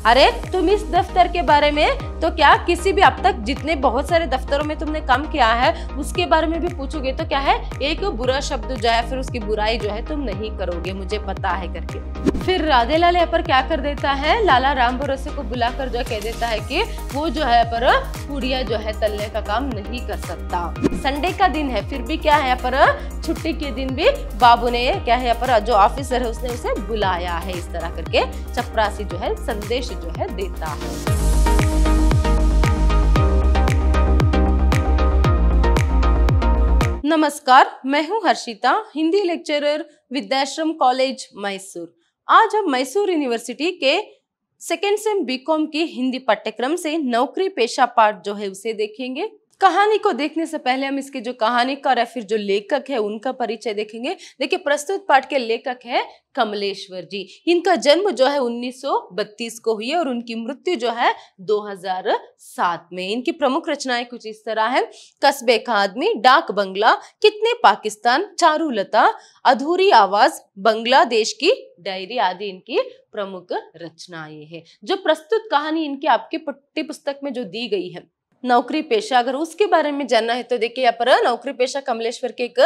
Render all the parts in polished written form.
अरे तुम इस दफ्तर के बारे में तो क्या किसी भी अब तक जितने बहुत सारे दफ्तरों में तुमने काम किया है उसके बारे में भी पूछोगे तो क्या है, एक बुरा शब्द जो है फिर उसकी बुराई जो है तुम नहीं करोगे, मुझे पता है करके। फिर राधेलाल यहाँ पर क्या कर देता है, लाला राम भरोसे को बुलाकर जो कह देता है कि वो जो है पर पूड़िया जो है तलने का काम नहीं कर सकता। संडे का दिन है फिर भी क्या है यहाँ पर छुट्टी के दिन भी बाबू ने क्या है यहाँ पर जो ऑफिसर है उसने उसे बुलाया है। इस तरह करके चपरासी जो है संदेश जो है देता है। नमस्कार, मैं हूं हर्षिता, हिंदी लेक्चरर, विद्याश्रम कॉलेज मैसूर। आज हम मैसूर यूनिवर्सिटी के सेकेंड सेम बीकॉम की हिंदी पाठ्यक्रम से नौकरी पेशा पाठ जो है उसे देखेंगे। कहानी को देखने से पहले हम इसके जो कहानीकार या फिर जो लेखक है उनका परिचय देखेंगे। देखिए, प्रस्तुत पाठ के लेखक है कमलेश्वर जी। इनका जन्म जो है 1932 को हुई है और उनकी मृत्यु जो है 2007 में। इनकी प्रमुख रचनाएं कुछ इस तरह है: कस्बे का आदमी, डाक बंगला, कितने पाकिस्तान, चारुलता, अधूरी आवाज, बांग्लादेश की डायरी आदि इनकी प्रमुख रचनाएं हैं। जो प्रस्तुत कहानी इनकी आपकी पाठ्य पुस्तक में जो दी गई है नौकरी पेशा, अगर उसके बारे में जानना है तो देखिए यहाँ पर नौकरी पेशा कमलेश्वर के एक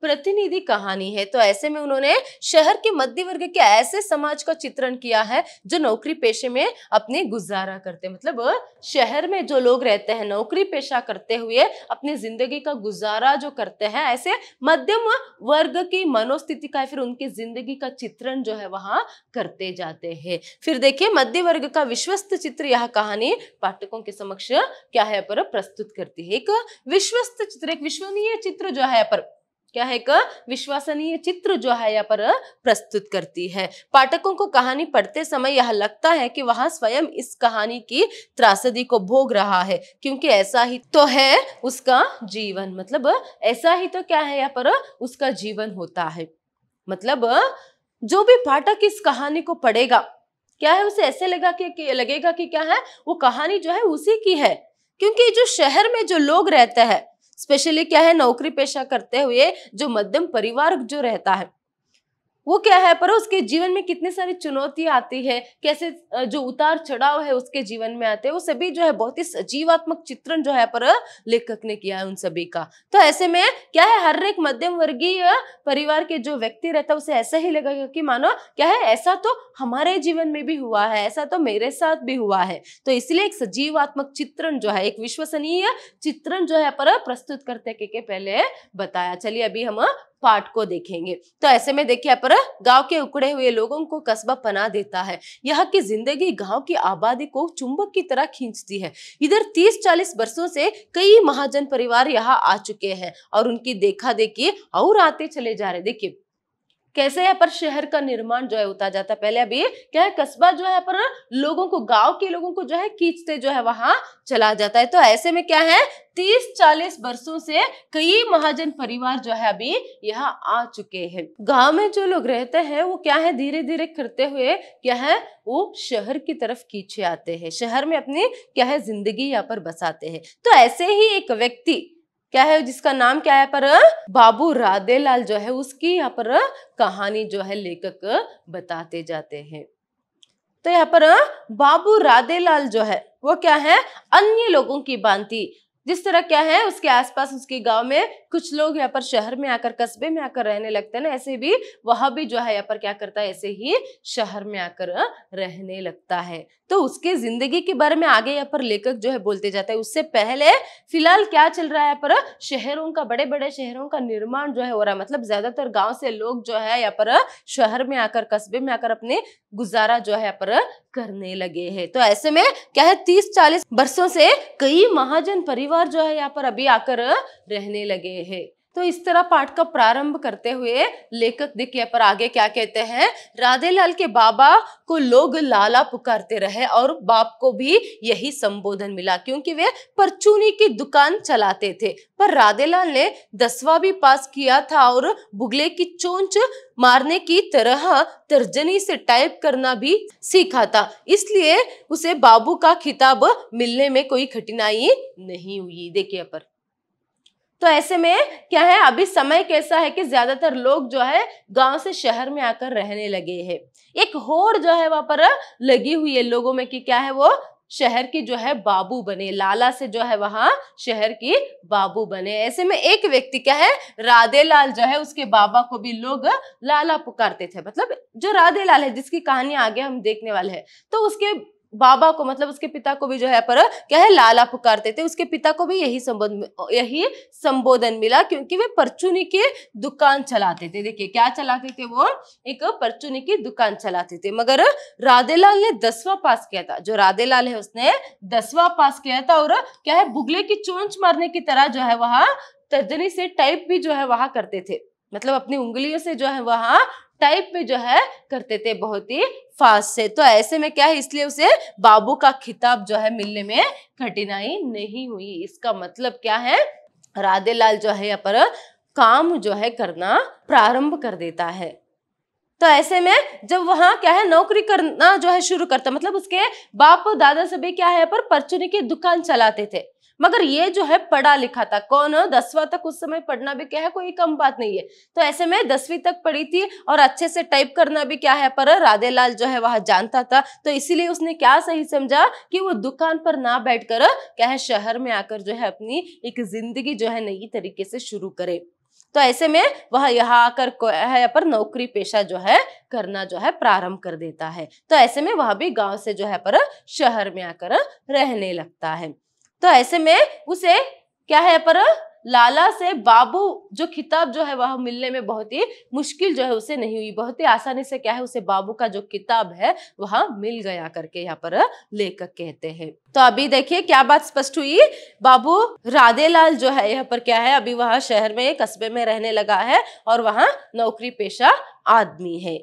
प्रतिनिधि कहानी है। तो ऐसे में उन्होंने शहर के मध्य वर्ग के ऐसे समाज का चित्रण किया है जो नौकरी पेशे में अपने गुजारा करते हैं, मतलब शहर में जो लोग रहते हैं नौकरी पेशा करते हुए अपनी जिंदगी का गुजारा जो करते हैं, ऐसे मध्यम वर्ग की मनोस्थिति का फिर उनकी जिंदगी का चित्रण जो है वहां करते जाते हैं। फिर देखिए, मध्य वर्ग का विश्वस्त चित्र यह कहानी पाठकों के समक्ष क्या है पर प्रस्तुत करती है। एक विश्वस्त चित्र, एक विश्वसनीय चित्र जो है पर क्या है, एक विश्वसनीय चित्र जो है यहाँ पर प्रस्तुत करती है। पाठकों को कहानी पढ़ते समय यह लगता है कि वह स्वयं इस कहानी की त्रासदी को भोग रहा है, क्योंकि ऐसा ही तो है उसका जीवन, मतलब ऐसा ही तो क्या है यहाँ पर उसका जीवन होता है। मतलब जो भी पाठक इस कहानी को पढ़ेगा क्या है, उसे ऐसे लगेगा कि क्या है, वो कहानी जो है उसी की है, क्योंकि जो शहर में जो लोग रहते हैं, स्पेशली क्या है नौकरी पेशा करते हुए जो मध्यम परिवार जो रहता है, वो क्या है पर उसके जीवन में कितनी सारी चुनौतियां आती है, कैसे जो उतार चढ़ाव है उसके जीवन में आते हैं, वो सभी जो है बहुत ही सजीवात्मक चित्रण जो है पर लेखक ने किया है उन सभी का। तो ऐसे में क्या है, हर एक मध्यम वर्गीय परिवार के जो व्यक्ति रहता है उसे ऐसा ही लगेगा कि मानो क्या है, ऐसा तो हमारे जीवन में भी हुआ है, ऐसा तो मेरे साथ भी हुआ है। तो इसलिए एक सजीवात्मक चित्रण जो है, एक विश्वसनीय चित्रण जो है पर प्रस्तुत करते के पहले बताया। चलिए अभी हम पाठ को देखेंगे। तो ऐसे में देखिए पर गांव के उकड़े हुए लोगों को कस्बा पना देता है। यहाँ की जिंदगी गांव की आबादी को चुंबक की तरह खींचती है। इधर 30-40 वर्षों से कई महाजन परिवार यहाँ आ चुके हैं और उनकी देखा देखी और आते चले जा रहे। देखिए कैसे यहाँ पर शहर का निर्माण जो है होता जाता है। पहले अभी क्या है, कस्बा जो है पर लोगों को, गांव के लोगों को जो है खींचते जो है वहां चला जाता है। तो ऐसे में क्या है, 30-40 वर्षों से कई महाजन परिवार जो है अभी यहाँ आ चुके हैं। गांव में जो लोग रहते हैं वो क्या है, धीरे धीरे करते हुए क्या है, वो शहर की तरफ खींचे आते हैं, शहर में अपनी क्या है जिंदगी यहाँ पर बसाते हैं। तो ऐसे ही एक व्यक्ति क्या है जिसका नाम क्या है पर बाबू राधेलाल जो है, उसकी यहाँ पर कहानी जो है लेखक बताते जाते हैं। तो यहाँ पर बाबू राधेलाल जो है वो क्या है, अन्य लोगों की भांति जिस तरह क्या है उसके आसपास उसके गांव में कुछ लोग यहाँ पर शहर में आकर, कस्बे में आकर रहने लगते हैं ना, ऐसे भी वह भी जो है यहाँ पर क्या करता है, ऐसे ही शहर में आकर रहने लगता है। तो उसके जिंदगी के बारे में आगे यहाँ पर लेखक जो है बोलते जाता है। उससे पहले फिलहाल क्या चल रहा है पर शहरों का, बड़े बड़े शहरों का निर्माण जो है हो रहा है, मतलब ज्यादातर गाँव से लोग जो है यहाँ पर शहर में आकर, कस्बे में आकर अपने गुजारा जो है यहाँ पर करने लगे हैं। तो ऐसे में क्या है, 30-40 वर्षों से कई महाजन परिवार जो है यहाँ पर अभी आकर रहने लगे हैं। तो इस तरह पाठ का प्रारंभ करते हुए लेखक देखिए पर आगे क्या कहते हैं, राधेलाल के बाबा को लोग लाला पुकारते रहे और बाप को भी यही संबोधन मिला, क्योंकि वे परचूनी की दुकान चलाते थे। पर राधेलाल ने 10वां भी पास किया था और बुगले की चोंच मारने की तरह तर्जनी से टाइप करना भी सीखा था, इसलिए उसे बाबू का खिताब मिलने में कोई कठिनाई नहीं हुई। देखिए पर तो ऐसे में क्या है, अभी समय कैसा है कि ज्यादातर लोग जो है गांव से शहर में आकर रहने लगे हैं। एक होड़ जो है वहां पर लगी हुई है लोगों में कि क्या है, वो शहर की जो है बाबू बने, लाला से जो है वहां शहर की बाबू बने। ऐसे में एक व्यक्ति क्या है, राधे लाल जो है, उसके बाबा को भी लोग लाला पुकारते थे। मतलब जो राधे लाल है, जिसकी कहानी आगे हम देखने वाले हैं, तो उसके बाबा को, मतलब उसके पिता को भी जो है पर क्या है, लाला पुकारते थे। उसके पिता को भी यही संबोधन मिला, क्योंकि वे परचूनी की दुकान चलाते थे। देखिए क्या चलाते थे वो, एक परचूनी की दुकान चलाते थे। मगर राधेलाल ने 10वां पास किया था। जो राधेलाल है उसने 10वां पास किया था, और क्या है, बुगले की चोंच मारने की तरह जो है वहां तर्जनी से टाइप भी जो है वहां करते थे। मतलब अपनी उंगलियों से जो है वहां टाइप पे जो है करते थे बहुत ही फास्ट से। तो ऐसे में क्या है, इसलिए उसे बाबू का खिताब जो है मिलने में कठिनाई नहीं हुई। इसका मतलब क्या है, राधेलाल जो है यहाँ पर काम जो है करना प्रारंभ कर देता है। तो ऐसे में जब वहां क्या है नौकरी करना जो है शुरू करता, मतलब उसके बाप दादा सभी क्या है पर परचूनी की दुकान चलाते थे। मगर ये जो है पढ़ा लिखा था। कौन, 10वां तक उस समय पढ़ना भी क्या है कोई कम बात नहीं है। तो ऐसे में 10वीं तक पढ़ी थी, और अच्छे से टाइप करना भी क्या है पर राधेलाल जो है वह जानता था। तो इसीलिए उसने क्या सही समझा कि वो दुकान पर ना बैठकर क्या है शहर में आकर जो है अपनी एक जिंदगी जो है नई तरीके से शुरू करे। तो ऐसे में वह यहाँ आकर है पर नौकरी पेशा जो है करना जो है प्रारंभ कर देता है। तो ऐसे में वह भी गांव से जो है पर शहर में आकर रहने लगता है। तो ऐसे में उसे क्या है पर लाला से बाबू जो खिताब जो है वह मिलने में बहुत ही मुश्किल जो है उसे नहीं हुई। बहुत ही आसानी से क्या है उसे बाबू का जो किताब है वह मिल गया करके यहाँ पर लेखक कहते हैं। तो अभी देखिए क्या बात स्पष्ट हुई, बाबू राधेलाल जो है यहाँ पर क्या है, अभी वह शहर में कस्बे में रहने लगा है और वहां नौकरी पेशा आदमी है।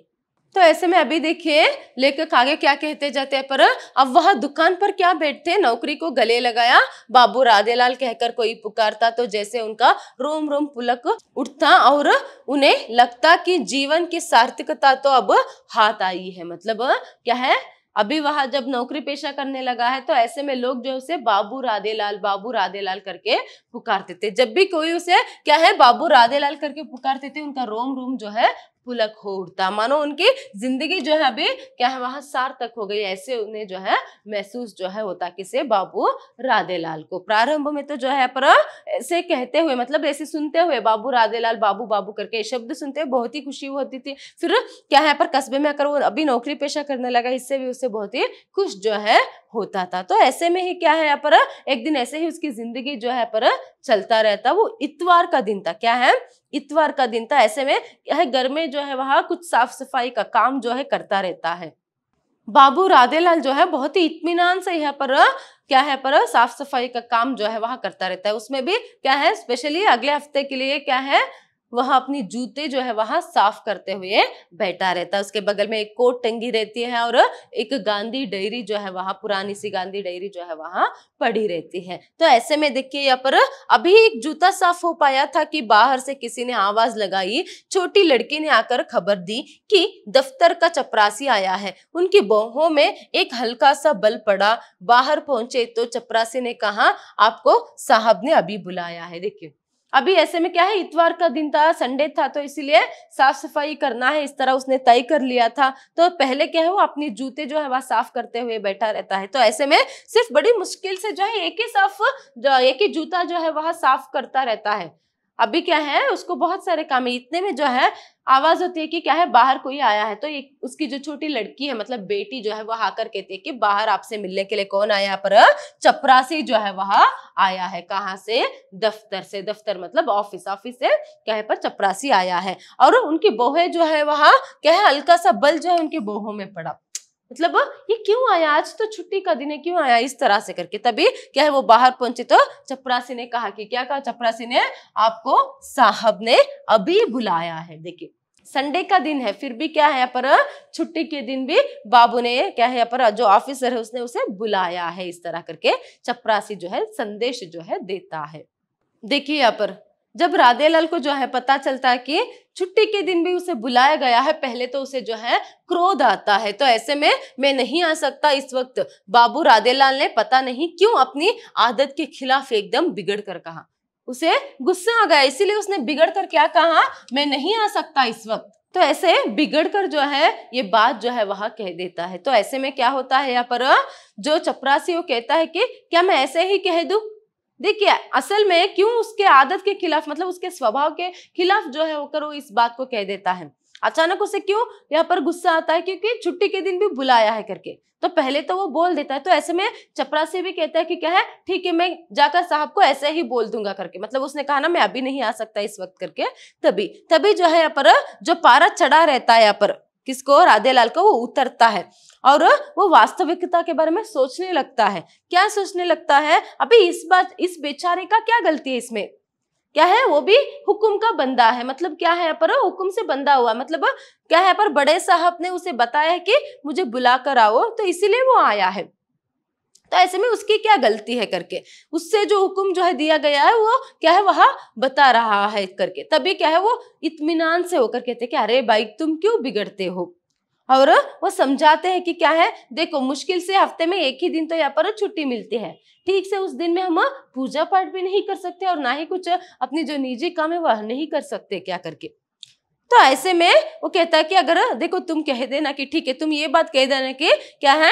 तो ऐसे में अभी देखिए लेखक आगे क्या कहते जाते हैं, पर अब वह दुकान पर क्या बैठते, नौकरी को गले लगाया, बाबू राधेलाल कहकर कोई पुकारता तो जैसे उनका रोम रोम पुलक उठता और उन्हें लगता कि जीवन की सार्थकता तो अब हाथ आई है। मतलब क्या है, अभी वहां जब नौकरी पेशा करने लगा है तो ऐसे में लोग जो उसे बाबू राधेलाल करके पुकारते थे। जब भी कोई उसे क्या है बाबू राधेलाल करके पुकारते थे, उनका रोम रोम जो है पुलक हो उठता, मानो उनकी जिंदगी जो है अभी क्या है वहां सार्थक हो गई, ऐसे उन्हें जो है महसूस जो है होता किसे, बाबू राधेलाल को। प्रारंभ में तो जो है पर ऐसे कहते हुए, मतलब ऐसे सुनते हुए बाबू राधेलाल बाबू बाबू करके शब्द सुनते हुए बहुत ही खुशी होती थी। फिर क्या है पर कस्बे में आकर वो अभी नौकरी पेशा करने लगा, इससे भी उससे बहुत ही खुश जो है होता था। तो ऐसे में ही क्या है यहाँ पर एक दिन ऐसे ही उसकी जिंदगी जो है पर चलता रहता। वो इतवार का दिन था, क्या है इतवार का दिन था। ऐसे में यह घर में जो है वहां कुछ साफ सफाई का काम जो है करता रहता है। बाबू राधेलाल जो है बहुत ही इत्मीनान से यहाँ पर क्या है पर साफ सफाई का काम जो है वहां करता रहता है। उसमें भी क्या है स्पेशली अगले हफ्ते के लिए क्या है वह अपनी जूते जो है वहां साफ करते हुए बैठा रहता है। उसके बगल में एक कोट टंगी रहती है और एक गांधी डायरी जो है वहां, पुरानी सी गांधी डायरी जो है वहां पड़ी रहती है। तो ऐसे में देखिए यहाँ पर अभी एक जूता साफ हो पाया था कि बाहर से किसी ने आवाज लगाई। छोटी लड़की ने आकर खबर दी कि दफ्तर का चपरासी आया है। उनकी बाहों में एक हल्का सा बल पड़ा। बाहर पहुंचे तो चपरासी ने कहा, आपको साहब ने अभी बुलाया है। देखिए अभी ऐसे में क्या है इतवार का दिन था, संडे था, तो इसीलिए साफ सफाई करना है, इस तरह उसने तय कर लिया था। तो पहले क्या है वो अपनी जूते जो है वह साफ करते हुए बैठा रहता है। तो ऐसे में सिर्फ बड़ी मुश्किल से जो है एक ही जूता जो है वह साफ करता रहता है। अभी क्या है उसको बहुत सारे काम है। इतने में जो है आवाज होती है कि क्या है बाहर कोई आया है। तो ये उसकी जो छोटी लड़की है मतलब बेटी जो है वह आकर कहती है कि बाहर आपसे मिलने के लिए कौन आया, पर चपरासी जो है वह आया है। कहाँ से, दफ्तर से। दफ्तर मतलब ऑफिस से क्या है पर चपरासी आया है। और उनकी बोहे जो है वहां क्या है हल्का सा बल जो है उनकी बोहों में पड़ा। मतलब ये क्यों आया, आज तो छुट्टी का दिन है, क्यों आया, इस तरह से करके। तभी क्या है वो बाहर पहुंचे तो चपरासी ने कहा कि क्या कहा चपरासी ने, आपको साहब ने अभी बुलाया है। देखिए संडे का दिन है फिर भी क्या है यहाँ पर छुट्टी के दिन भी बाबू ने क्या है यहाँ पर जो ऑफिसर है उसने उसे बुलाया है। इस तरह करके चपरासी जो है संदेश जो है देता है। देखिए यहाँ पर जब राधेलाल को जो है पता चलता है कि छुट्टी के दिन भी उसे बुलाया गया है, पहले तो उसे जो है क्रोध आता है। तो ऐसे में मैं नहीं आ सकता इस वक्त। बाबू राधेलाल ने पता नहीं क्यों अपनी आदत के खिलाफ एकदम बिगड़ कर कहा। उसे गुस्सा आ गया, इसीलिए उसने बिगड़ कर क्या कहा, मैं नहीं आ सकता इस वक्त। तो ऐसे बिगड़ कर जो है ये बात जो है वह कह देता है। तो ऐसे में क्या होता है, यहाँ पर जो चपरासी वो कहता है कि क्या मैं ऐसे ही कह दूं। देखिए असल में क्यों उसके आदत के खिलाफ, मतलब उसके स्वभाव के खिलाफ जो है होकर वो इस बात को कह देता है। अचानक उसे क्यों यहाँ पर गुस्सा आता है, क्योंकि छुट्टी के दिन भी बुलाया है करके, तो पहले तो वो बोल देता है। तो ऐसे में चपरासी भी कहता है कि क्या है, ठीक है मैं जाकर साहब को ऐसे ही बोल दूंगा करके, मतलब उसने कहा ना मैं अभी नहीं आ सकता इस वक्त करके। तभी तभी जो है यहाँ पर जो पारा चढ़ा रहता है यहाँ पर किसको, राधेलाल को, वो उतरता है और वो वास्तविकता के बारे में सोचने लगता है। क्या सोचने लगता है, अभी इस बेचारे का क्या गलती है, इसमें क्या है, वो भी हुक्म का बंदा है, मतलब क्या है पर हुक्म से बंधा हुआ, मतलब क्या है पर बड़े साहब ने उसे बताया है कि मुझे बुला कर आओ, तो इसीलिए वो आया है। तो ऐसे में उसकी क्या गलती है करके उससे जो हुक्म जो है दिया गया है वो क्या है वह बता रहा है करके। तभी क्या है वो इत्मीनान से होकर कहते कि अरे भाई तुम क्यों बिगड़ते हो, और वो समझाते हैं कि क्या है, देखो मुश्किल से हफ्ते में एक ही दिन तो यहाँ पर छुट्टी मिलती है, ठीक से उस दिन में हम पूजा पाठ भी नहीं कर सकते और ना ही कुछ अपनी जो निजी काम है वह नहीं कर सकते क्या करके। तो ऐसे में वो कहता है कि अगर देखो तुम कह देना कि ठीक है, तुम ये बात कह देना कि क्या है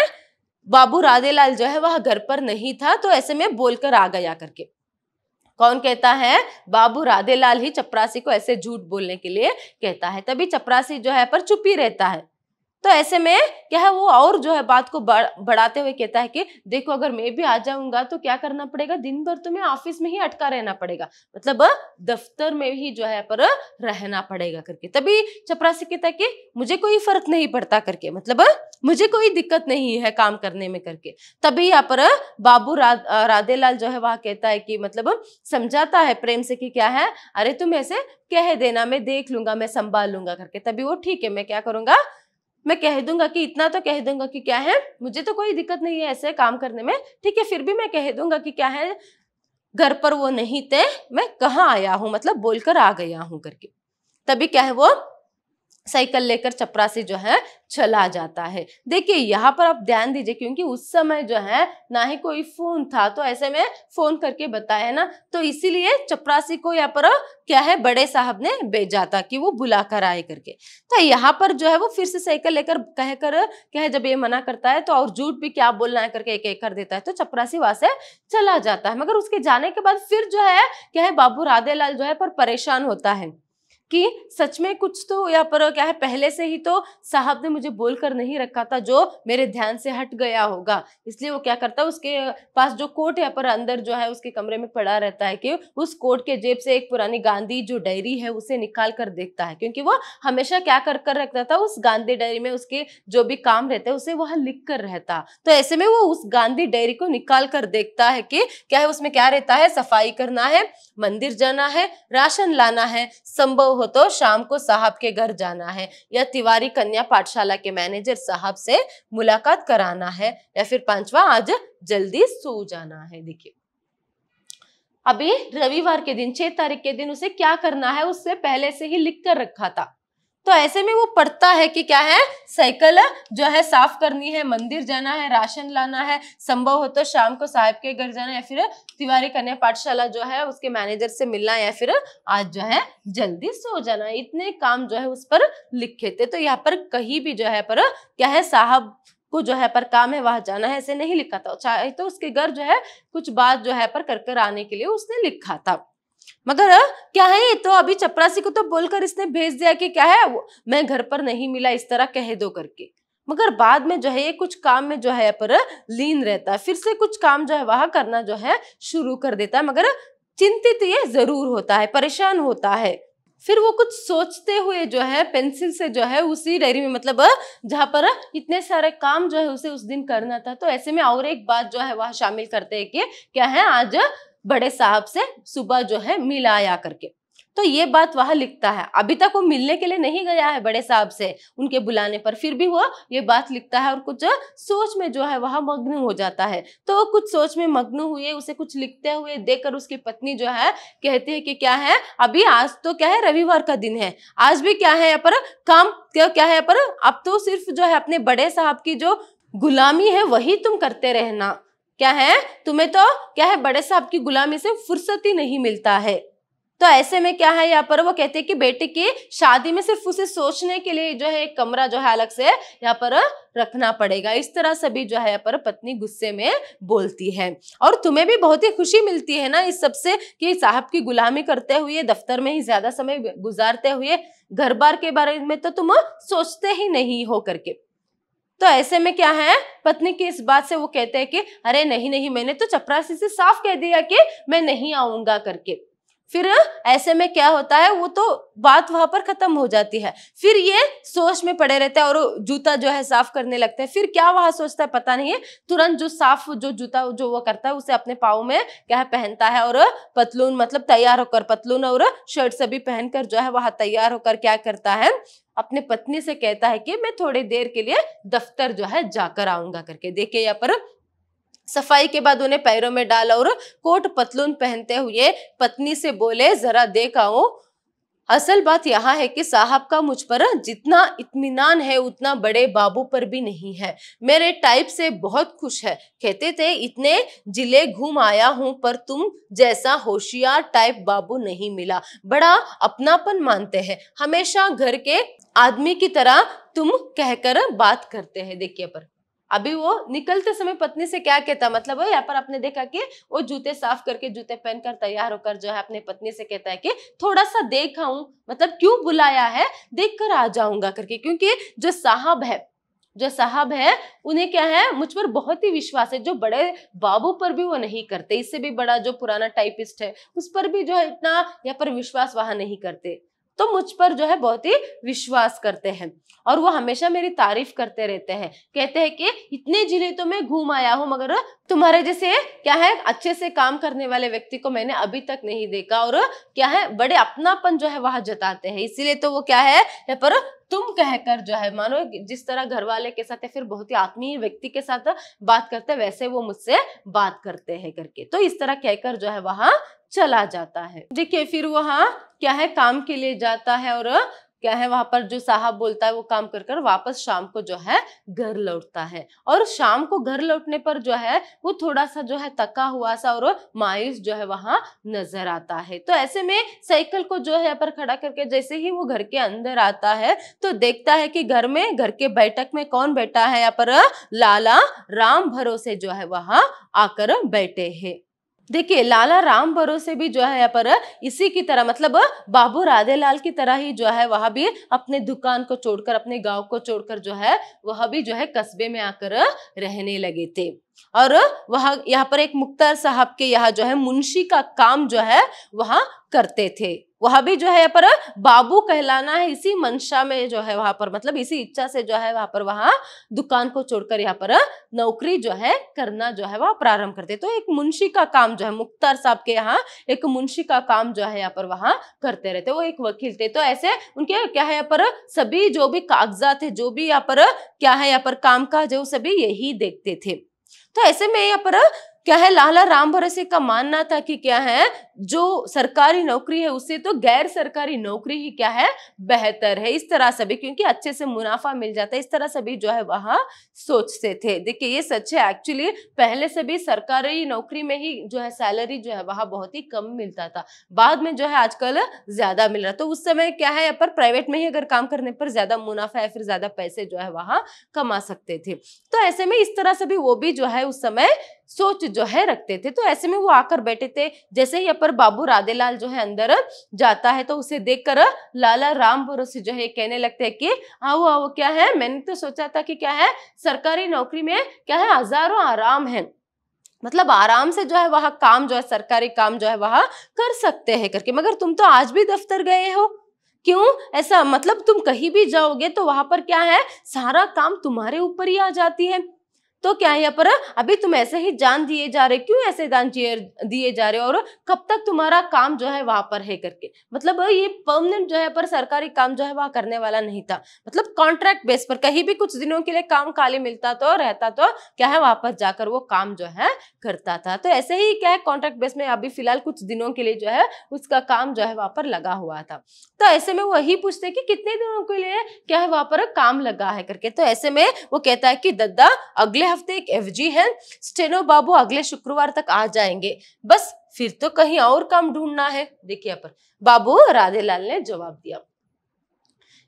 बाबू राधेलाल जो है वह घर पर नहीं था, तो ऐसे में बोलकर आ गया करके। कौन कहता है, बाबू राधेलाल ही चपरासी को ऐसे झूठ बोलने के लिए कहता है। तभी चपरासी जो है पर चुप ही रहता है। तो ऐसे में क्या है वो और जो है बात को बढ़ाते हुए कहता है कि देखो अगर मैं भी आ जाऊंगा तो क्या करना पड़ेगा, दिन भर तुम्हें ऑफिस में ही अटका रहना पड़ेगा, मतलब दफ्तर में ही जो है पर रहना पड़ेगा करके। तभी चपरासी कहता है कि मुझे कोई फर्क नहीं पड़ता करके, मतलब मुझे कोई दिक्कत नहीं है काम करने में करके। तभी यहाँ पर बाबू राधेलाल जो है वह कहता है कि मतलब समझाता है प्रेम से कि क्या है, अरे तुम ऐसे कह देना, मैं देख लूंगा, मैं संभाल लूंगा करके। तभी वो ठीक है मैं क्या करूंगा, मैं कह दूंगा कि इतना तो कह दूंगा कि क्या है मुझे तो कोई दिक्कत नहीं है ऐसे काम करने में, ठीक है फिर भी मैं कह दूंगा कि क्या है घर पर वो नहीं थे, मैं कहाँ आया हूँ, मतलब बोलकर आ गया हूँ करके। तभी क्या है वो साइकिल लेकर चपरासी जो है चला जाता है। देखिए यहाँ पर आप ध्यान दीजिए क्योंकि उस समय जो है ना ही कोई फोन था, तो ऐसे में फोन करके बताया ना, तो इसीलिए चपरासी को यहाँ पर क्या है बड़े साहब ने भेजा था कि वो बुला कर आए करके। तो यहाँ पर जो है वो फिर से साइकिल लेकर कहकर क्या है जब ये मना करता है तो और झूठ भी क्या बोलना है करके एक एक कर देता है, तो चपरासी वहां से चला जाता है। मगर उसके जाने के बाद फिर जो है क्या है बाबू राधेलाल जो है पर परेशान होता है कि सच में कुछ तो यहाँ पर क्या है पहले से ही तो साहब ने मुझे बोलकर नहीं रखा था जो मेरे ध्यान से हट गया होगा। इसलिए वो क्या करता है उसके पास जो कोट यहाँ पर अंदर जो है उसके कमरे में पड़ा रहता है कि उस कोट के जेब से एक पुरानी गांधी जो डायरी है उसे निकाल कर देखता है, क्योंकि वो हमेशा क्या कर कर रखता था उस गांधी डायरी में उसके जो भी काम रहते हैं उसे वह लिख कर रहता। तो ऐसे में वो उस गांधी डायरी को निकाल कर देखता है कि क्या है उसमें क्या रहता है, सफाई करना है, मंदिर जाना है, राशन लाना है, संभव हो तो शाम को साहब के घर जाना है, या तिवारी कन्या पाठशाला के मैनेजर साहब से मुलाकात कराना है, या फिर पांचवा आज जल्दी सो जाना है। देखिए अभी रविवार के दिन 6 तारीख के दिन उसे क्या करना है उससे पहले से ही लिख कर रखा था। तो ऐसे में वो पढ़ता है कि क्या है साइकिल जो है साफ करनी है, मंदिर जाना है, राशन लाना है, संभव हो तो शाम को साहब के घर जाना है, या फिर तिवारी कन्या पाठशाला जो है उसके मैनेजर से मिलना है, या फिर आज जो है जल्दी सो जाना है। इतने काम जो है उस पर लिखे थे। तो यहाँ पर कहीं भी जो है पर क्या है साहब को जो है पर काम है वहां जाना है ऐसे नहीं लिखा था, चाहे तो उसके घर जो है कुछ बात जो है पर कर आने के लिए उसने लिखा था। मगर क्या है तो अभी चपरासी को तो बोलकर इसने भेज दिया कि क्या है मैं घर पर नहीं मिला इस तरह कह दो करके। मगर बाद में जो है ये कुछ काम में जो है पर लीन रहता है, फिर से कुछ काम जो है वह करना जो है शुरू कर देता है, मगर चिंतित ये जरूर होता है, परेशान होता है। फिर वो कुछ सोचते हुए जो है पेंसिल से जो है उसी डायरी में, मतलब जहां पर इतने सारे काम जो है उसे उस दिन करना था, तो ऐसे में और एक बात जो है वह शामिल करते हैं कि क्या है आज बड़े साहब से सुबह जो है मिल आया करके। तो ये बात वह लिखता है। अभी तक वो मिलने के लिए नहीं गया है बड़े साहब से उनके बुलाने पर, फिर भी वो ये बात लिखता है और कुछ सोच में जो है वह मग्न हो जाता है। तो कुछ सोच में मग्न हुए उसे कुछ लिखते हुए देखकर उसकी पत्नी जो है कहती है कि क्या है अभी आज तो क्या है रविवार का दिन है, आज भी क्या है यहाँ पर काम क्या है यहाँ पर, अब तो सिर्फ जो है अपने बड़े साहब की जो गुलामी है वही तुम करते रहना, क्या है, तुम्हें तो क्या है बड़े साहब की गुलामी से फुर्सत ही नहीं मिलता है। तो ऐसे में क्या है यहाँ पर वो कहते हैं कि बेटे की शादी में सिर्फ उसे सोचने के लिए जो है एक कमरा जो है अलग से यहाँ पर रखना पड़ेगा। इस तरह सभी जो है यहाँ पर पत्नी गुस्से में बोलती है। और तुम्हें भी बहुत ही खुशी मिलती है ना इस सबसे कि साहब की गुलामी करते हुए, दफ्तर में ही ज्यादा समय गुजारते हुए, घर बार के बारे में तो तुम सोचते ही नहीं हो करके। तो ऐसे में क्या है, पत्नी की इस बात से वो कहते हैं कि अरे नहीं नहीं, मैंने तो चपरासी से साफ कह दिया कि मैं नहीं आऊंगा करके। फिर ऐसे में क्या होता है, वो तो बात वहां पर खत्म हो जाती है। फिर ये सोच में पड़े रहते हैं और जूता जो है साफ करने लगते हैं। फिर क्या वहां सोचता है पता नहीं है, तुरंत जो जूता जो वो करता है उसे अपने पाँव में क्या है पहनता है और पतलून मतलब तैयार होकर, पतलून और शर्ट सभी पहनकर जो है वहां तैयार होकर क्या करता है, अपने पत्नी से कहता है कि मैं थोड़ी देर के लिए दफ्तर जो है जाकर आऊंगा करके। देखिए यहाँ पर सफाई के बाद उन्हें पैरों में डाला और कोट पतलून पहनते हुए पत्नी से बोले, जरा देख आओ। असल बात यहाँ है कि साहब का मुझ पर जितना इत्मीनान है उतना बड़े बाबू पर भी नहीं है। मेरे टाइप से बहुत खुश है। कहते थे इतने जिले घूम आया हूं पर तुम जैसा होशियार टाइप बाबू नहीं मिला। बड़ा अपनापन मानते हैं, हमेशा घर के आदमी की तरह तुम कहकर बात करते हैं। देखिए पर अभी वो निकलते समय पत्नी से क्या कहता, मतलब यहाँ पर आपने देखा कि वो जूते साफ करके, जूते पहनकर तैयार होकर जो है अपने पत्नी से कहता है कि थोड़ा सा देख आऊं, मतलब क्यों बुलाया है, देख कर आ जाऊंगा करके। क्योंकि जो साहब है उन्हें क्या है मुझ पर बहुत ही विश्वास है, जो बड़े बाबू पर भी वो नहीं करते। इससे भी बड़ा जो पुराना टाइपिस्ट है उस पर भी जो है इतना यहाँ पर विश्वास वहां नहीं करते, तो मुझ पर जो है बहुत ही विश्वास करते हैं और वो हमेशा मेरी तारीफ करते रहते हैं। कहते हैं कि इतने जिले तो मैं घूम आया हूं मगर तुम्हारे जैसे क्या है अच्छे से काम करने वाले व्यक्ति को मैंने अभी तक नहीं देखा। और क्या है बड़े अपनापन जो है वहां जताते हैं, इसीलिए तो वो क्या है यहाँ पर तुम कहकर जो है, मानो जिस तरह घर वाले के साथ या फिर बहुत ही आत्मीय व्यक्ति के साथ बात करते हैं वैसे वो मुझसे बात करते हैं करके। तो इस तरह कहकर जो है वहां चला जाता है। देखिए फिर वहां क्या है काम के लिए जाता है और क्या है वहां पर जो साहब बोलता है वो काम कर कर वापस शाम को जो है घर लौटता है। और शाम को घर लौटने पर जो है वो थोड़ा सा जो है थका हुआ सा और मायूस जो है वहां नजर आता है। तो ऐसे में साइकिल को जो है यहाँ पर खड़ा करके जैसे ही वो घर के अंदर आता है तो देखता है कि घर के बैठक में कौन बैठा है, यहाँ पर लाला राम भरोसे जो है वहां आकर बैठे हैं। देखिए लाला राम भरोसे भी जो है यहाँ पर इसी की तरह, मतलब बाबू राधेलाल की तरह ही जो है वह भी अपने दुकान को छोड़कर, अपने गांव को छोड़कर जो है वह भी जो है कस्बे में आकर रहने लगे थे। और वह यहाँ पर एक मुख्तार साहब के यहाँ जो है मुंशी का काम जो है वहां करते थे। वह भी जो है यहाँ पर बाबू कहलाना है इसी मंशा में जो है वहां पर, मतलब इसी इच्छा से जो है वहां पर वहां दुकान को छोड़कर यहाँ पर नौकरी जो है करना जो है वह प्रारंभ करते। तो एक मुंशी का काम जो है मुख्तार साहब के यहाँ एक मुंशी का काम जो है यहाँ पर वहां करते रहते। वो एक वकील थे, तो ऐसे उनके क्या है यहाँ पर सभी जो भी कागजात है, जो भी यहाँ पर क्या है यहाँ पर कामकाज है वो सभी यही देखते थे। तो ऐसे में यहाँ पर क्या है लाला राम भरोसे का मानना था कि क्या है जो सरकारी नौकरी है उससे तो गैर सरकारी नौकरी ही क्या है बेहतर है। इस तरह सभी, क्योंकि अच्छे से मुनाफा मिल जाता है, इस तरह सभी जो है वहां सोचते थे। देखिए ये सच है, एक्चुअली पहले से भी सरकारी नौकरी में ही जो है सैलरी जो है वहां बहुत ही कम मिलता था, बाद में जो है आजकल ज्यादा मिल रहा। तो उस समय क्या है यहाँ पर प्राइवेट में ही अगर काम करने पर ज्यादा मुनाफा या फिर ज्यादा पैसे जो है वहां कमा सकते थे। तो ऐसे में इस तरह से भी वो भी जो है उस समय सोच जो है रखते थे। तो ऐसे में वो आकर बैठे थे। जैसे ही पर बाबू राधेलाल जो है अंदर जाता है तो उसे देखकर लाला राम भरोसे जो है कहने लगते हैं कि आओ आओ, क्या है मैंने तो सोचा था कि क्या है सरकारी नौकरी में क्या है हजारों आराम है, मतलब आराम से जो है वहां काम जो है सरकारी काम जो है वहां कर सकते हैं करके, मगर तुम तो आज भी दफ्तर गए हो, क्यों ऐसा, मतलब तुम कहीं भी जाओगे तो वहां पर क्या है सारा काम तुम्हारे ऊपर ही आ जाती है। तो क्या है यहाँ पर अभी तुम ऐसे ही जान दिए जा रहे, क्यों ऐसे जान दिए जा रहे हो और कब तक तुम्हारा काम जो है वहां पर है करके। मतलब ये परमानेंट जो है पर सरकारी काम जो है वहां करने वाला नहीं था, मतलब कॉन्ट्रैक्ट बेस पर कहीं भी कुछ दिनों के लिए काम खाली मिलता तो रहता तो क्या है वापस जाकर वो काम जो है करता था। तो ऐसे ही क्या है कॉन्ट्रैक्ट बेस में अभी फिलहाल कुछ दिनों के लिए जो है उसका काम जो है वहां पर लगा हुआ था। तो ऐसे में वही पूछते कि कितने दिनों के लिए क्या है वहां पर काम लगा है करके। तो ऐसे में वो कहता है कि दद्दा अगले हफ्ते एक एफजी है, स्टेनो बाबू अगले शुक्रवार तक आ जाएंगे, बस फिर तो कहीं और काम ढूंढना है। देखिए यहाँ पर बाबू राधेलाल ने जवाब दिया।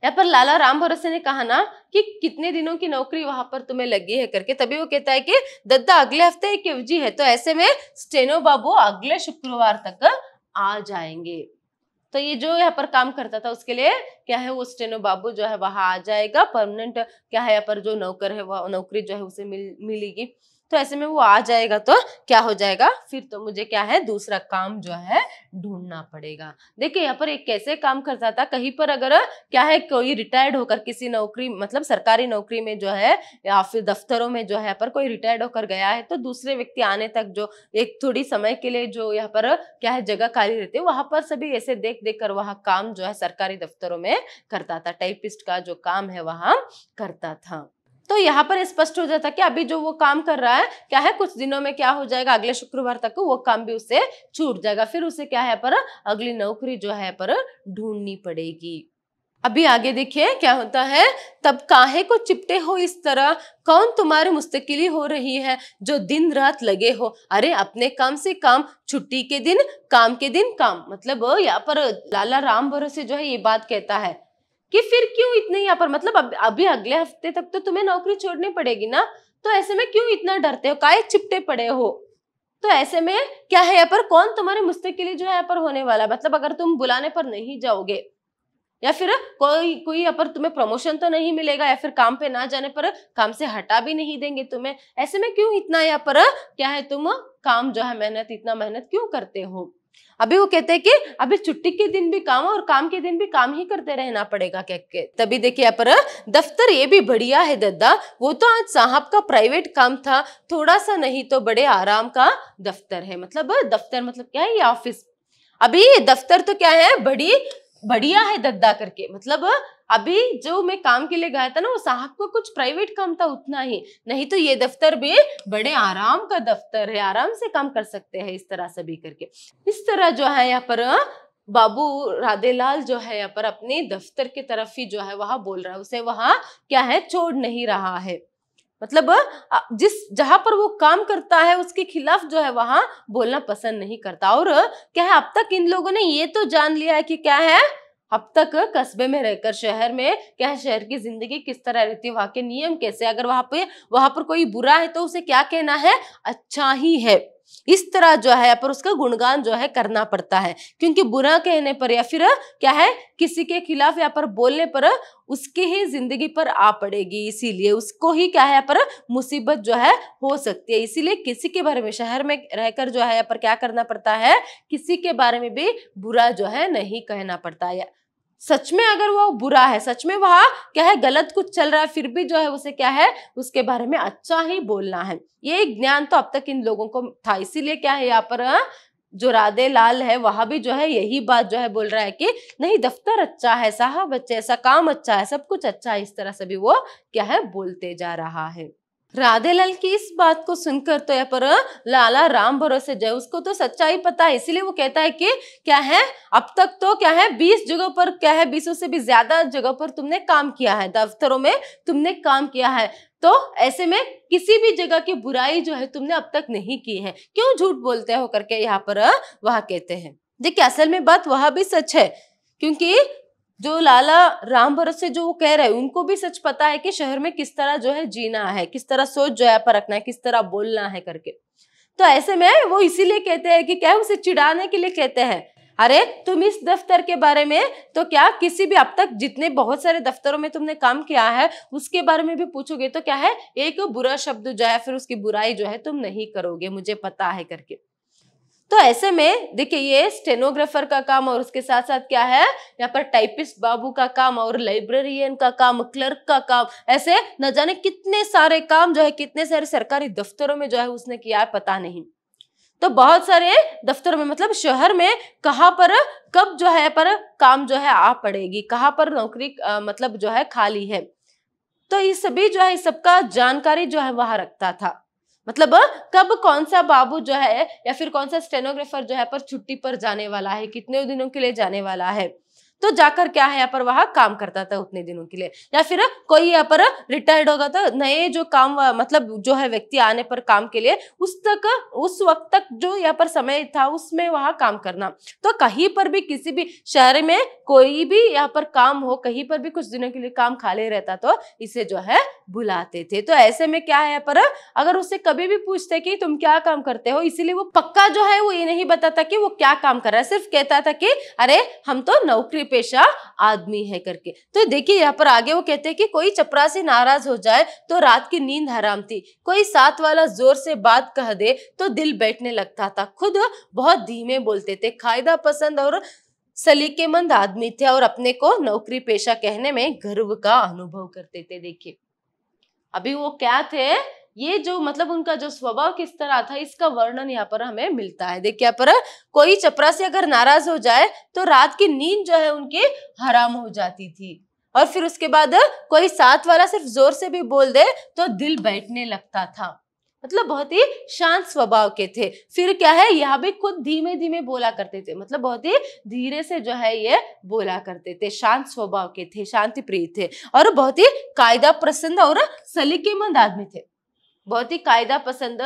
यहाँ पर लाला राम भरोसे ने कहा ना कि कितने दिनों की नौकरी वहां पर तुम्हें लगी है करके, तभी वो कहता है कि दद्दा अगले हफ्ते एक एफजी है, तो ऐसे में स्टेनो बाबू अगले शुक्रवार तक आ जाएंगे। तो ये जो यहाँ पर काम करता था उसके लिए क्या है, वो स्टेनो बाबू जो है वहां आ जाएगा, परमानेंट क्या है यहाँ पर जो नौकर है वह नौकरी जो है उसे मिलेगी। तो ऐसे में वो आ जाएगा तो क्या हो जाएगा, फिर तो मुझे क्या है दूसरा काम जो है ढूंढना पड़ेगा। देखिए यहाँ पर एक कैसे काम करता था, कहीं पर अगर क्या है कोई रिटायर्ड होकर किसी नौकरी मतलब सरकारी नौकरी में जो है या फिर दफ्तरों में जो है पर कोई रिटायर्ड होकर गया है, तो दूसरे व्यक्ति आने तक जो एक थोड़ी समय के लिए जो यहाँ पर क्या है जगह खाली रहती है, वहां पर सभी ऐसे देख देख कर वहां काम जो है सरकारी दफ्तरों में करता था, टाइपिस्ट का जो काम है वहां करता था। तो यहाँ पर स्पष्ट हो जाता कि अभी जो वो काम कर रहा है क्या है कुछ दिनों में क्या हो जाएगा, अगले शुक्रवार तक वो काम भी उससे छूट जाएगा, फिर उसे क्या है पर अगली नौकरी जो है पर ढूंढनी पड़ेगी। अभी आगे देखिए क्या होता है, तब काहे को चिपटे हो इस तरह, कौन तुम्हारी मुस्तकिली हो रही है जो दिन रात लगे हो, अरे अपने काम से काम, छुट्टी के दिन काम के दिन काम। मतलब यहाँ पर लाला राम भरोसे जो है ये बात कहता है कि फिर क्यों इतने यहाँ पर मतलब अभी अगले हफ्ते तक तो तुम्हें नौकरी छोड़नी पड़ेगी ना, तो ऐसे में क्यों इतना डरते हो, काहे चिपटे पड़े हो। तो ऐसे में क्या है यहाँ पर कौन तुम्हारे मुस्तकिली जो है यहाँ पर होने वाला, मतलब अगर तुम बुलाने पर नहीं जाओगे या फिर कोई यहाँ पर तुम्हें प्रमोशन तो नहीं मिलेगा, या फिर काम पे ना जाने पर काम से हटा भी नहीं देंगे तुम्हें, ऐसे में क्यों इतना यहाँ पर क्या है तुम काम जो है मेहनत इतना मेहनत क्यों करते हो। अभी वो कहते हैं कि अभी छुट्टी के दिन भी काम और काम के दिन भी काम ही करते रहना पड़ेगा कह के। तभी देखिए यहाँ पर दफ्तर ये भी बढ़िया है दद्दा, वो तो आज साहब का प्राइवेट काम था, थोड़ा सा नहीं तो बड़े आराम का दफ्तर है। मतलब दफ्तर मतलब क्या है, ये ऑफिस। अभी दफ्तर तो क्या है बड़ी बढ़िया है दद्दा करके, मतलब अभी जो मैं काम के लिए गया था ना वो साहब को कुछ प्राइवेट काम था उतना ही, नहीं तो ये दफ्तर भी बड़े आराम का दफ्तर है, आराम से काम कर सकते हैं इस तरह सभी करके। इस तरह जो है यहाँ पर बाबू राधेलाल जो है यहाँ पर अपने दफ्तर की तरफ ही जो है वहां बोल रहा है, उसे वहां क्या है छोड़ नहीं रहा है। मतलब जिस जहां पर वो काम करता है उसके खिलाफ जो है वहां बोलना पसंद नहीं करता। और क्या है अब तक इन लोगों ने ये तो जान लिया है कि क्या है अब तक कस्बे में रहकर शहर में क्या है शहर की जिंदगी किस तरह रहती है, वहां के नियम कैसे, अगर वहां पर कोई बुरा है तो उसे क्या कहना है, अच्छा ही है। इस तरह जो है पर उसका गुणगान जो है करना पड़ता है, क्योंकि बुरा कहने पर या फिर क्या है किसी के खिलाफ या पर बोलने पर उसकी ही जिंदगी पर आ पड़ेगी, इसीलिए उसको ही क्या है पर मुसीबत जो है हो सकती है। इसीलिए किसी के बारे में शहर में रहकर जो है पर क्या करना पड़ता है, किसी के बारे में भी बुरा जो है नहीं कहना पड़ता है। सच में अगर वो बुरा है, सच में वहां क्या है गलत कुछ चल रहा है, फिर भी जो है उसे क्या है उसके बारे में अच्छा ही बोलना है। ये एक ज्ञान तो अब तक इन लोगों को था, इसीलिए क्या है यहाँ पर जो राधेलाल है वहां भी जो है यही बात जो है बोल रहा है कि नहीं दफ्तर अच्छा है, साहब अच्छे, ऐसा काम अच्छा है, सब कुछ अच्छा है, इस तरह से भी वो क्या है बोलते जा रहा है। राधेलाल की इस बात को सुनकर तो यहाँ पर लाला राम भरोसे जो है उसको तो सच्चाई पता है, इसीलिए वो कहता है कि क्या है अब तक तो क्या है 20 जगहों पर क्या है 20 से भी ज्यादा जगह पर तुमने काम किया है, दफ्तरों में तुमने काम किया है, तो ऐसे में किसी भी जगह की बुराई जो है तुमने अब तक नहीं की है, क्यों झूठ बोलते हो करके यहाँ पर वह कहते हैं। देखिए असल में बात वह भी सच है, क्योंकि जो लाला राम भरोसे जो वो कह रहे हैं उनको भी सच पता है कि शहर में किस तरह जो है जीना है, किस तरह सोच जो है पर रखना है, किस तरह बोलना है करके। तो ऐसे में वो इसीलिए कहते हैं कि क्या उसे चिढ़ाने के लिए कहते हैं, अरे तुम इस दफ्तर के बारे में तो क्या किसी भी अब तक जितने बहुत सारे दफ्तरों में तुमने काम किया है उसके बारे में भी पूछोगे तो क्या है एक बुरा शब्द जो है फिर उसकी बुराई जो है तुम नहीं करोगे, मुझे पता है करके। तो ऐसे में देखिए ये स्टेनोग्राफर का काम और उसके साथ साथ क्या है यहाँ पर टाइपिस्ट बाबू का काम और लाइब्रेरियन का काम, क्लर्क का काम, ऐसे न जाने कितने सारे काम जो है कितने सारे सरकारी दफ्तरों में जो है उसने किया है पता नहीं। तो बहुत सारे दफ्तरों में मतलब शहर में कहाँ पर कब जो है पर काम जो है आ पड़ेगी, कहाँ पर नौकरी मतलब जो है खाली है, तो ये सभी जो है इस सबका जानकारी जो है वहां रखता था। मतलब कब कौन सा बाबू जो है या फिर कौन सा स्टेनोग्राफर जो है पर छुट्टी पर जाने वाला है, कितने दिनों के लिए जाने वाला है, तो जाकर क्या है यहाँ पर वहां काम करता था उतने दिनों के लिए। या फिर कोई यहाँ पर रिटायर्ड होगा तो नए जो काम मतलब जो है व्यक्ति आने पर काम के लिए उस वक्त तक जो यहाँ पर समय था उसमें वहां काम करना। तो कहीं पर भी किसी भी शहर में कोई भी यहाँ पर काम हो, कहीं पर भी कुछ दिनों के लिए काम खाली रहता तो इसे जो है बुलाते थे। तो ऐसे में क्या है यहाँ पर अगर उससे कभी भी पूछते कि तुम क्या काम करते हो, इसीलिए वो पक्का जो है वो ये नहीं बताता कि वो क्या काम कर रहा है, सिर्फ कहता था कि अरे हम तो नौकरी पेशा आदमी है करके। तो देखिए यहाँ पर आगे वो कहते हैं कि कोई चपरासी नाराज हो जाए तो रात की नींद हराम थी, कोई साथ वाला जोर से बात कह दे तो दिल बैठने लगता था, खुद बहुत धीमे बोलते थे, कायदा पसंद और सलीकेमंद आदमी थे और अपने को नौकरी पेशा कहने में गर्व का अनुभव करते थे। देखिए अभी वो क्या थे, ये जो मतलब उनका जो स्वभाव किस तरह था इसका वर्णन यहाँ पर हमें मिलता है। देखिए यहाँ पर कोई चपरासी अगर नाराज हो जाए तो रात की नींद जो है उनकी हराम हो जाती थी, और फिर उसके बाद कोई साथ वाला सिर्फ जोर से भी बोल दे तो दिल बैठने लगता था। मतलब बहुत ही शांत स्वभाव के थे। फिर क्या है यहाँ भी खुद धीमे धीमे बोला करते थे, मतलब बहुत ही धीरे से जो है ये बोला करते थे, शांत स्वभाव के थे, शांति प्रिय थे और बहुत ही कायदा पसंद और सलीकेमंद आदमी थे। बहुत ही कायदा पसंद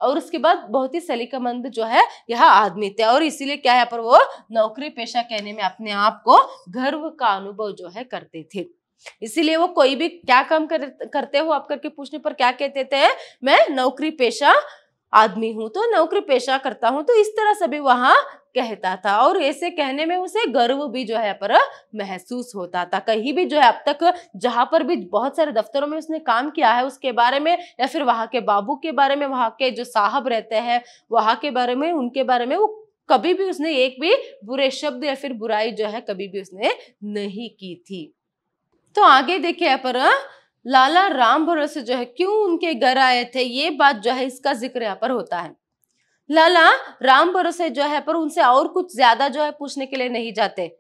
और उसके बाद बहुत ही सलीकामंद जो है यह आदमी थे, और इसीलिए क्या है पर वो नौकरी पेशा कहने में अपने आप को गर्व का अनुभव जो है करते थे। इसीलिए वो कोई भी क्या काम करते हो आप करके पूछने पर क्या कहते थे, मैं नौकरी पेशा आदमी हूं, तो नौकरी पेशा करता हूं, तो इस तरह से भी वहां कहता था। और ऐसे कहने में उसे गर्व भी जो है पर महसूस होता था। कहीं भी जो है अब तक जहां पर भी बहुत सारे दफ्तरों में उसने काम किया है उसके बारे में, या फिर वहां के बाबू के बारे में, वहां के जो साहब रहते हैं वहां के बारे में, उनके बारे में वो कभी भी उसने एक भी बुरे शब्द या फिर बुराई जो है कभी भी उसने नहीं की थी। तो आगे देखिए यहाँ पर लाला राम भरोसे जो है क्यों उनके घर आए थे, ये बात जो है इसका जिक्र यहाँ पर होता है। लाला राम भरोसे जो है पर उनसे और कुछ ज्यादा जो है पूछने के लिए नहीं जाते।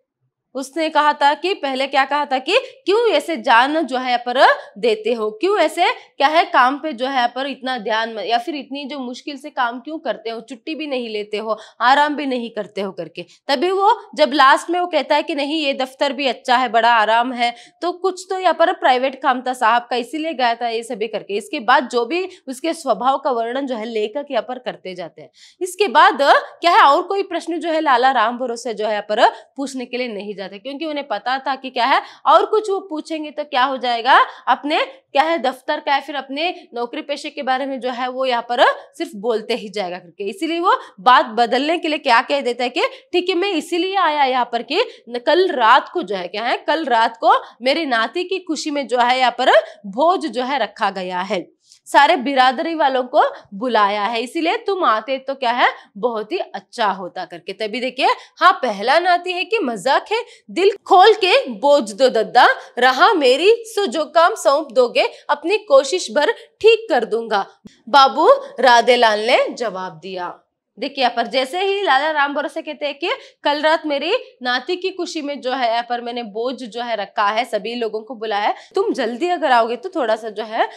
उसने कहा था कि पहले क्या कहा था कि क्यों ऐसे जान जो है पर देते हो, क्यों ऐसे क्या है काम पे जो है पर इतना ध्यान या फिर इतनी जो मुश्किल से काम क्यों करते हो, छुट्टी भी नहीं लेते हो, आराम भी नहीं करते हो करके। तभी वो जब लास्ट में वो कहता है कि नहीं ये दफ्तर भी अच्छा है, बड़ा आराम है, तो कुछ तो यहाँ पर प्राइवेट काम था साहब का इसीलिए गया था ये सभी करके। इसके बाद जो भी उसके स्वभाव का वर्णन जो है लेखक यहाँ पर करते जाते हैं। इसके बाद क्या है और कोई प्रश्न जो है लाला राम भरोसे जो है यहाँ पर पूछने के लिए नहीं जाते, क्योंकि उन्हें पता था कि क्या है और कुछ वो पूछेंगे तो क्या हो जाएगा, अपने क्या है दफ्तर का या फिर अपने नौकरी पेशे के बारे में जो है वो यहाँ पर सिर्फ बोलते ही जाएगा करके। इसीलिए वो बात बदलने के लिए क्या कह देता है कि ठीक है मैं इसीलिए आया यहाँ पर कि कल रात को जो है क्या है, कल रात को मेरी नाती की खुशी में जो है यहाँ पर भोज जो है रखा गया है, सारे बिरादरी वालों को बुलाया है, इसीलिए तुम आते तो क्या है बहुत ही अच्छा होता करके। तभी देखिए हाँ पहला नाती है कि मजाक है, दिल खोल के बोझ दो दद्दा, रहा मेरी सो जो काम सौंप दोगे अपनी कोशिश भर ठीक कर दूंगा, बाबू राधेलाल ने जवाब दिया। देखिए यहाँ पर जैसे ही लाला राम भरोसे कहते हैं कि कल रात मेरी नाती की खुशी में जो है यहाँ पर मैंने बोझ जो है रखा है, सभी लोगों को बुलाया है, तुम जल्दी अगर आओगे तो थोड़ा सा जो है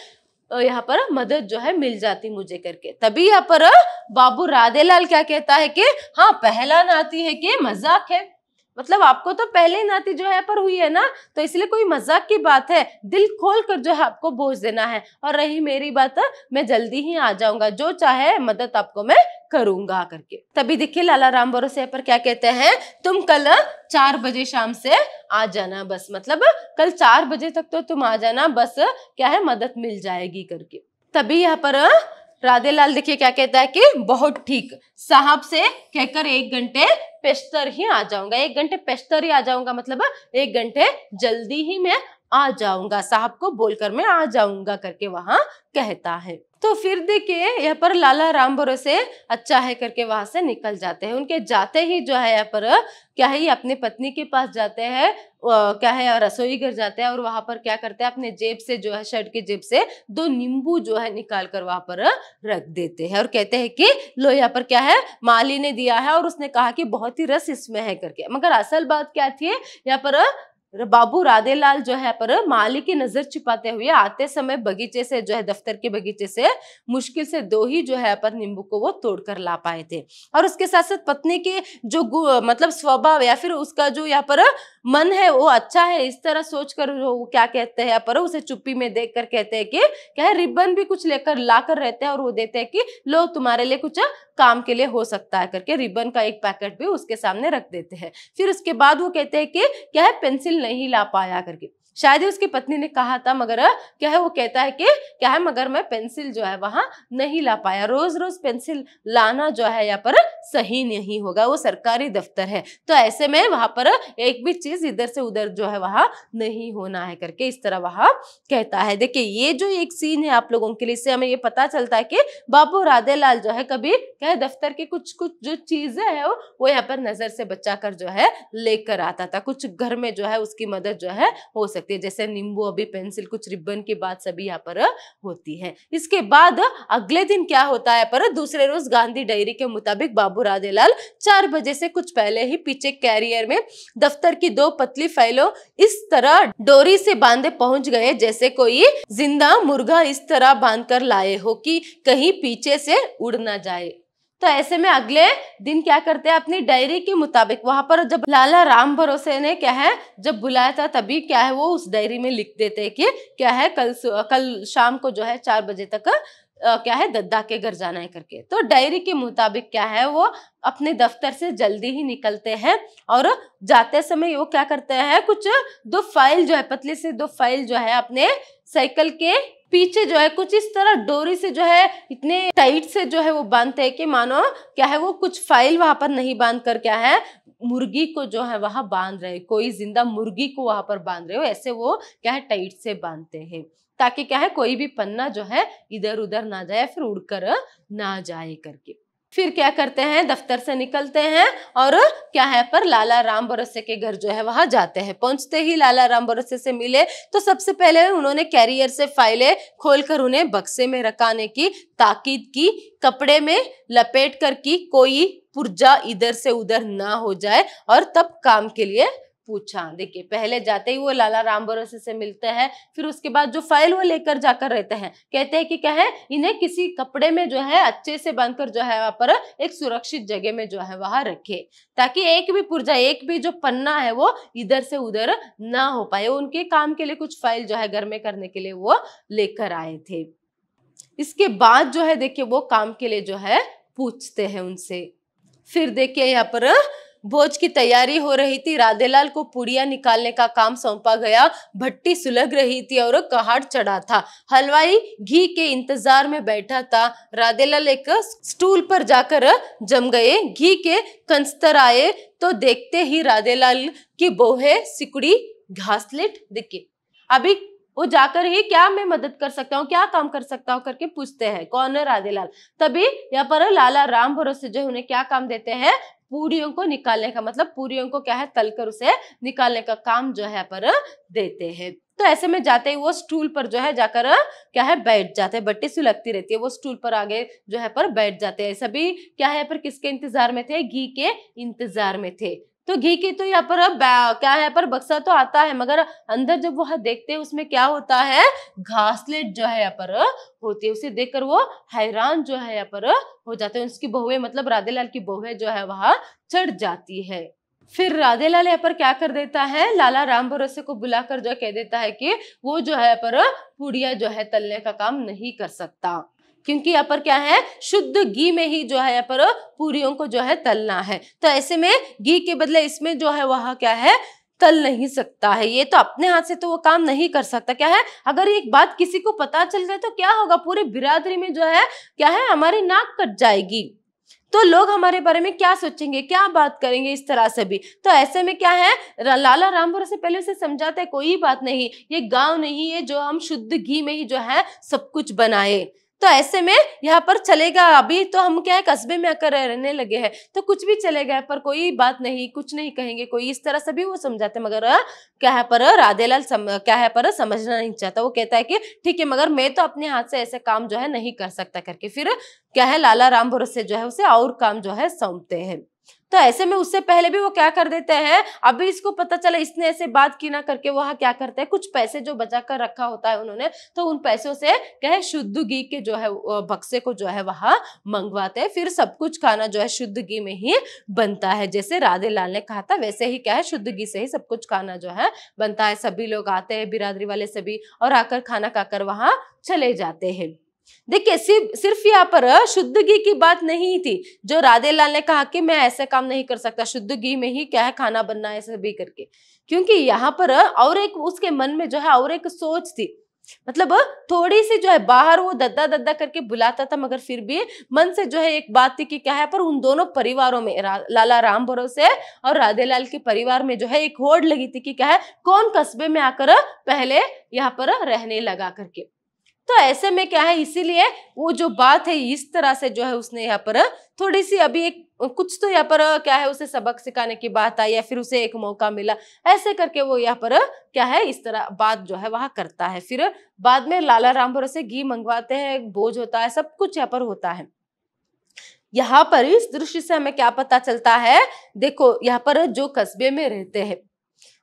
यहाँ पर मदद जो है मिल जाती मुझे करके। तभी यहाँ पर बाबू राधेलाल क्या कहता है कि हाँ पहला नाती है कि मजाक है, मतलब आपको तो पहले नाती जो है पर हुई है ना, तो इसलिए कोई मजाक की बात है, दिल खोल कर जो है आपको बोझ देना है, और रही मेरी बात मैं जल्दी ही आ जाऊंगा, जो चाहे मदद आपको मैं करूंगा करके। तभी देखिए लाला राम भरोसे पर क्या कहते हैं, तुम कल 4 बजे शाम से आ जाना बस, मतलब कल 4 बजे तक तो तुम आ जाना बस, क्या है मदद मिल जाएगी करके। तभी यहाँ पर राधेलाल देखिए क्या कहता है कि बहुत ठीक, साहब से कहकर 1 घंटे पेशतर ही आ जाऊंगा, 1 घंटे पेशतर ही आ जाऊंगा, मतलब 1 घंटे जल्दी ही मैं आ जाऊंगा, साहब को बोलकर मैं आ जाऊंगा करके वहां कहता है। तो फिर देखिए यहाँ पर लाला राम भरोसे अच्छा है करके वहां से निकल जाते हैं। उनके जाते ही जो है यहाँ पर क्या है ये अपनी पत्नी के पास जाते हैं, क्या है रसोई घर जाते हैं, और वहां पर क्या करते हैं अपने जेब से जो है शर्ट की जेब से 2 नींबू जो है निकाल कर वहां पर रख देते हैं, और कहते हैं कि लो यहाँ पर क्या है माली ने दिया है और उसने कहा कि बहुत ही रस इसमें है करके। मगर असल बात क्या थी यहाँ पर बाबू राधेलाल जो है पर माली की नजर छिपाते हुए आते समय बगीचे से जो है, दफ्तर के बगीचे से मुश्किल से 2 ही जो है पर नींबू को वो तोड़कर ला पाए थे। और उसके साथ साथ पत्नी के जो मतलब स्वभाव या फिर उसका जो यहाँ पर मन है वो अच्छा है, इस तरह सोचकर वो क्या कहते हैं यहाँ पर, उसे चुप्पी में देख कर कहते हैं कि क्या है, रिबन भी कुछ लेकर लाकर रहते हैं और वो देते हैं कि लो तुम्हारे लिए कुछ काम के लिए हो सकता है करके रिबन का एक पैकेट भी उसके सामने रख देते हैं। फिर उसके बाद वो कहते हैं कि क्या है, पेंसिल नहीं ला पाया करके। शायद ही उसकी पत्नी ने कहा था, मगर क्या है वो कहता है कि क्या है, मगर मैं पेंसिल जो है वहां नहीं ला पाया। रोज रोज पेंसिल लाना जो है यहाँ पर सही नहीं होगा, वो सरकारी दफ्तर है, तो ऐसे में वहां पर एक भी चीज इधर से उधर जो है वहां नहीं होना है करके इस तरह वहां कहता है। देखिए ये जो एक सीन है आप लोगों के लिए, इससे हमें ये पता चलता है कि बाबू राधेलाल जो है कभी क्या है, दफ्तर की कुछ कुछ जो चीजें है वो यहाँ पर नजर से बचाकर जो है लेकर आता था। कुछ घर में जो है उसकी मदद जो है हो सकती है, जैसे नींबू, अभी पेंसिल, कुछ रिबन की बात सभी यहाँ पर होती है। इसके बाद अगले दिन क्या होता है पर, दूसरे रोज गांधी डायरी के मुताबिक बाबू राधेलाल 4 बजे से कुछ पहले ही पीछे कैरियर में दफ्तर की 2 पतली फाइलों इस तरह डोरी से बांधे पहुंच गए जैसे कोई जिंदा मुर्गा इस तरह बांधकर लाए हो कि कहीं पीछे से उड़ ना जाए। तो ऐसे में अगले दिन क्या करते हैं, अपनी डायरी के मुताबिक वहां पर जब लाला राम भरोसे ने क्या है जब बुलाया था, तभी क्या है वो उस डायरी में लिख देते हैं कि क्या है, कल शाम को जो है 4 बजे तक क्या है दद्दा के घर जाना है करके। तो डायरी के मुताबिक क्या है वो अपने दफ्तर से जल्दी ही निकलते हैं और जाते समय वो क्या करते हैं, कुछ 2 फाइल जो है, पतली से 2 फाइल जो है अपने साइकिल के पीछे जो है कुछ इस तरह डोरी से जो है इतने टाइट से जो है वो बांधते हैं कि मानो क्या है वो कुछ फाइल वहां पर नहीं बांध कर क्या है मुर्गी को जो है वहां बांध रहे, कोई जिंदा मुर्गी को वहां पर बांध रहे हो, ऐसे वो क्या है टाइट से बांधते हैं ताकि क्या है कोई भी पन्ना जो है इधर उधर ना जाए, फिर उड़कर ना जाए करके। फिर क्या करते हैं, दफ्तर से निकलते हैं और क्या है पर लाला राम भरोसे के घर जो है वहां जाते हैं। पहुंचते ही लाला राम भरोसे से मिले तो सबसे पहले उन्होंने कैरियर से फाइलें खोलकर उन्हें बक्से में रखाने की ताकीद की, कपड़े में लपेट कर की कोई पुर्जा इधर से उधर ना हो जाए, और तब काम के लिए पूछा। देखिए पहले जाते ही वो लाला राम भरोसे से मिलते हैं, फिर उसके बाद जो फाइल वो लेकर जाकर रहते हैं, कहते हैं कि क्या है इन्हें किसी कपड़े में जो है अच्छे से बांधकर जो है वहां पर एक सुरक्षित जगह में जो है वहां रखे, ताकि एक भी पुर्जा, एक भी जो पन्ना है वो इधर से उधर ना हो पाए। उनके काम के लिए कुछ फाइल जो है घर में करने के लिए वो लेकर आए थे। इसके बाद जो है देखिए वो काम के लिए जो है पूछते हैं उनसे। फिर देखिए यहाँ पर भोज की तैयारी हो रही थी, राधेलाल को पुड़िया निकालने का काम सौंपा गया, भट्टी सुलग रही थी और कहाड़ चढ़ा था, हलवाई घी के इंतजार में बैठा था। राधेलाल एक स्टूल पर जाकर जम गए, घी के कंस्तर आए तो देखते ही राधेलाल की बोहे सिकुड़ी घासलेट। देखिए अभी वो जाकर ही क्या मैं मदद कर सकता हूँ, क्या काम कर सकता हूँ करके पूछते हैं, कौन है राधेलाल। तभी यहाँ पर लाला राम भरोसे जो उन्हें क्या काम देते हैं, पूरियों को निकालने का, मतलब पूरियों को क्या है तलकर उसे निकालने का काम जो है पर देते हैं। तो ऐसे में जाते ही वो स्टूल पर जो है जाकर क्या है बैठ जाते हैं, बट्टी सुलगती रहती है, वो स्टूल पर आगे जो है पर बैठ जाते हैं। सभी क्या है पर किसके इंतजार में थे, घी के इंतजार में थे। तो घी की तो यहाँ पर क्या है पर बक्सा तो आता है, मगर अंदर जब वो देखते हैं उसमें क्या होता है, घासलेट जो है यहाँ पर होती है। उसे देखकर वो हैरान जो है यहाँ पर हो जाते हैं। उसकी बहुएं, मतलब राधेलाल की बहुएं जो है वहां चढ़ जाती है। फिर राधेलाल यहाँ पर क्या कर देता है, लाला राम भरोसे को बुलाकर जो कह देता है कि वो जो है पर पुड़िया जो है तलने का काम नहीं कर सकता, क्योंकि यहाँ पर क्या है शुद्ध घी में ही जो है यहाँ पर पूरियों को जो है तलना है। तो ऐसे में घी के बदले इसमें जो है वह क्या है तल नहीं सकता है, ये तो अपने हाथ से तो वो काम नहीं कर सकता। क्या है अगर एक बात किसी को पता चल जाए तो क्या होगा, पूरी बिरादरी में जो है क्या है हमारी नाक कट जाएगी, तो लोग हमारे बारे में क्या सोचेंगे, क्या बात करेंगे, इस तरह से भी। तो ऐसे में क्या है लाला राम भरोसे पहले से समझाते हैं कोई बात नहीं, ये गांव नहीं है जो हम शुद्ध घी में ही जो है सब कुछ बनाए, तो ऐसे में यहाँ पर चलेगा। अभी तो हम क्या है कस्बे में आकर रहने लगे हैं तो कुछ भी चलेगा, पर कोई बात नहीं, कुछ नहीं कहेंगे कोई, इस तरह से भी वो समझाते। मगर क्या है पर राधेलाल क्या है पर समझना नहीं चाहता। वो कहता है कि ठीक है मगर मैं तो अपने हाथ से ऐसे काम जो है नहीं कर सकता करके। फिर क्या है लाला राम भरोसे जो है उसे और काम जो है सौंपते हैं। तो ऐसे में उससे पहले भी वो क्या कर देते हैं, अभी इसको पता चला इसने ऐसे बात की ना करके वह क्या करते हैं, कुछ पैसे जो बचा कर रखा होता है उन्होंने, तो उन पैसों से क्या है शुद्ध घी के जो है बक्से को जो है वहां मंगवाते हैं। फिर सब कुछ खाना जो है शुद्ध घी में ही बनता है। जैसे राधे लाल ने कहा था वैसे ही क्या है शुद्ध घी से ही सब कुछ खाना जो है बनता है। सभी लोग आते हैं, बिरादरी वाले सभी, और आकर खाना खाकर वहां चले जाते हैं। देखिए सिर्फ यहाँ पर शुद्ध घी की बात नहीं थी, जो राधे लाल ने कहा कि मैं ऐसा काम नहीं कर सकता, शुद्ध घी में ही क्या है खाना बनना है सभी करके, क्योंकि यहाँ पर और एक उसके मन में जो है और एक सोच थी। मतलब थोड़ी सी जो है बाहर वो दद्दा दद्दा करके बुलाता था, मगर फिर भी मन से जो है एक बात थी कि क्या है पर उन दोनों परिवारों में लाला राम भरोसे और राधे लाल के परिवार में जो है एक होड़ लगी थी कि क्या है कौन कस्बे में आकर पहले यहाँ पर रहने लगा करके। तो ऐसे में क्या है, इसीलिए वो जो बात है इस तरह से जो है उसने यहाँ पर थोड़ी सी अभी एक कुछ तो यहाँ पर क्या है उसे सबक सिखाने की बात आई, या फिर उसे एक मौका मिला, ऐसे करके वो यहाँ पर क्या है इस तरह बात जो है वहां करता है। फिर बाद में लाला राम भरोसे घी मंगवाते हैं, भोज होता है, सब कुछ यहाँ पर होता है। यहाँ पर इस दृश्य से हमें क्या पता चलता है, देखो यहाँ पर जो कस्बे में रहते हैं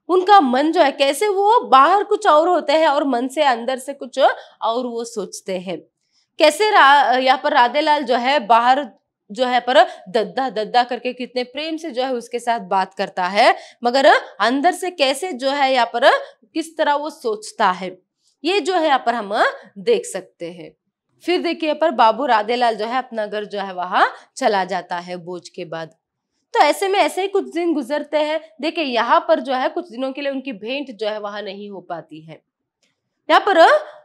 उनका मन जो है कैसे वो बाहर कुछ और होते हैं और मन से अंदर से कुछ और वो सोचते हैं। कैसे यहाँ पर राधे लाल जो है बाहर जो है पर दद्दा दद्दा करके कितने प्रेम से जो है उसके साथ बात करता है, मगर अंदर से कैसे जो है यहाँ पर किस तरह वो सोचता है, ये जो है यहाँ पर हम देख सकते हैं। फिर देखिए यहाँ पर बाबू राधे लाल जो है अपना घर जो है वहां चला जाता है भोज के बाद। तो ऐसे में ऐसे ही कुछ दिन गुजरते हैं। देखिए यहाँ पर जो है कुछ दिनों के लिए उनकी भेंट जो है वहां नहीं हो पाती है। यहाँ पर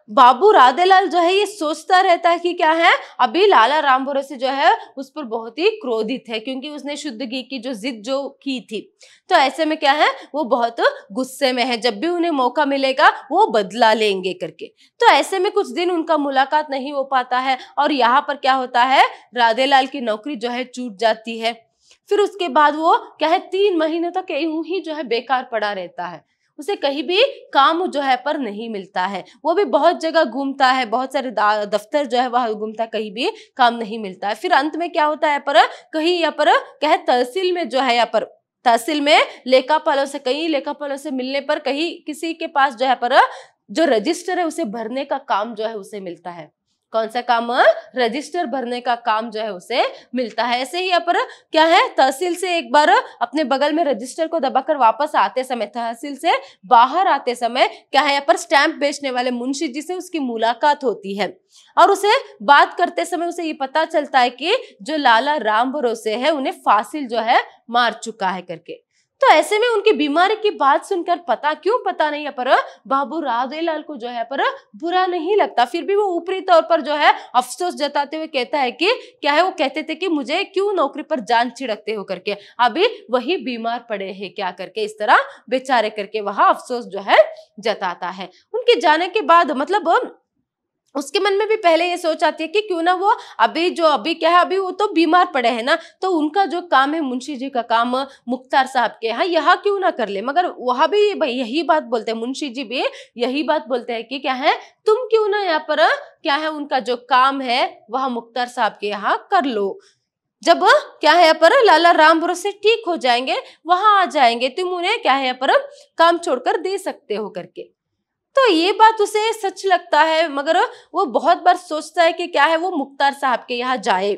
बाबू राधेलाल जो है ये सोचता रहता है कि क्या है अभी लाला राम भरोसे जो है उस पर बहुत ही क्रोधित है, क्योंकि उसने शुद्ध घी की जो जिद जो की थी। तो ऐसे में क्या है वो बहुत गुस्से में है, जब भी उन्हें मौका मिलेगा वो बदला लेंगे करके। तो ऐसे में कुछ दिन उनका मुलाकात नहीं हो पाता है, और यहाँ पर क्या होता है राधेलाल की नौकरी जो है छूट जाती है। फिर उसके बाद वो क्या है 3 महीने तक यूं ही जो है बेकार पड़ा रहता है, उसे कहीं भी काम जो है पर नहीं मिलता है। वो भी बहुत जगह घूमता है, बहुत सारे दफ्तर जो है वह घूमता है, कहीं भी काम नहीं मिलता है। फिर अंत में क्या होता है पर कहीं यहाँ पर क्या है तहसील में जो है यहाँ पर तहसील में लेखापालों से कई लेखापालों से मिलने पर कहीं किसी के पास जो है पर जो रजिस्टर है उसे भरने का काम जो है उसे मिलता है। कौन सा काम? रजिस्टर भरने का काम जो है उसे मिलता है। ऐसे ही पर क्या है तहसील से एक बार अपने बगल में रजिस्टर को दबाकर वापस आते समय, तहसील से बाहर आते समय क्या है पर स्टैंप बेचने वाले मुंशी जी से उसकी मुलाकात होती है, और उसे बात करते समय उसे ये पता चलता है कि जो लाला राम भरोसे है उन्हें फासिल जो है मार चुका है करके। तो ऐसे में उनकी बीमारी की बात सुनकर पता नहीं है पर बाबू राधेलाल को जो है पर बुरा नहीं लगता। फिर भी वो ऊपरी तौर पर जो है अफसोस जताते हुए कहता है कि क्या है वो कहते थे कि मुझे क्यों नौकरी पर जान छिड़कते हो करके, अभी वही बीमार पड़े हैं क्या करके, इस तरह बेचारे करके वह अफसोस जो है जताता है। उनके जाने के बाद मतलब उसके मन में भी पहले ये सोच आती है कि क्यों ना वो अभी क्या है अभी वो तो बीमार पड़े हैं ना, तो उनका जो काम है मुंशी जी का काम मुख्तार साहब के यहाँ क्यों ना कर ले। मगर वहां भी यही बात बोलते हैं, मुंशी जी भी यही बात बोलते हैं कि क्या है तुम क्यों ना यहाँ पर क्या है उनका जो काम है वह मुख्तार साहब के यहाँ कर लो। जब क्या है यहाँ पर लाला राम भरोसे ठीक हो जाएंगे वहां आ जाएंगे, तुम उन्हें क्या है यहाँ पर काम छोड़कर दे सकते हो करके। तो ये बात उसे सच लगता है, मगर वो बहुत बार सोचता है कि क्या है वो मुख्तार साहब के यहाँ जाए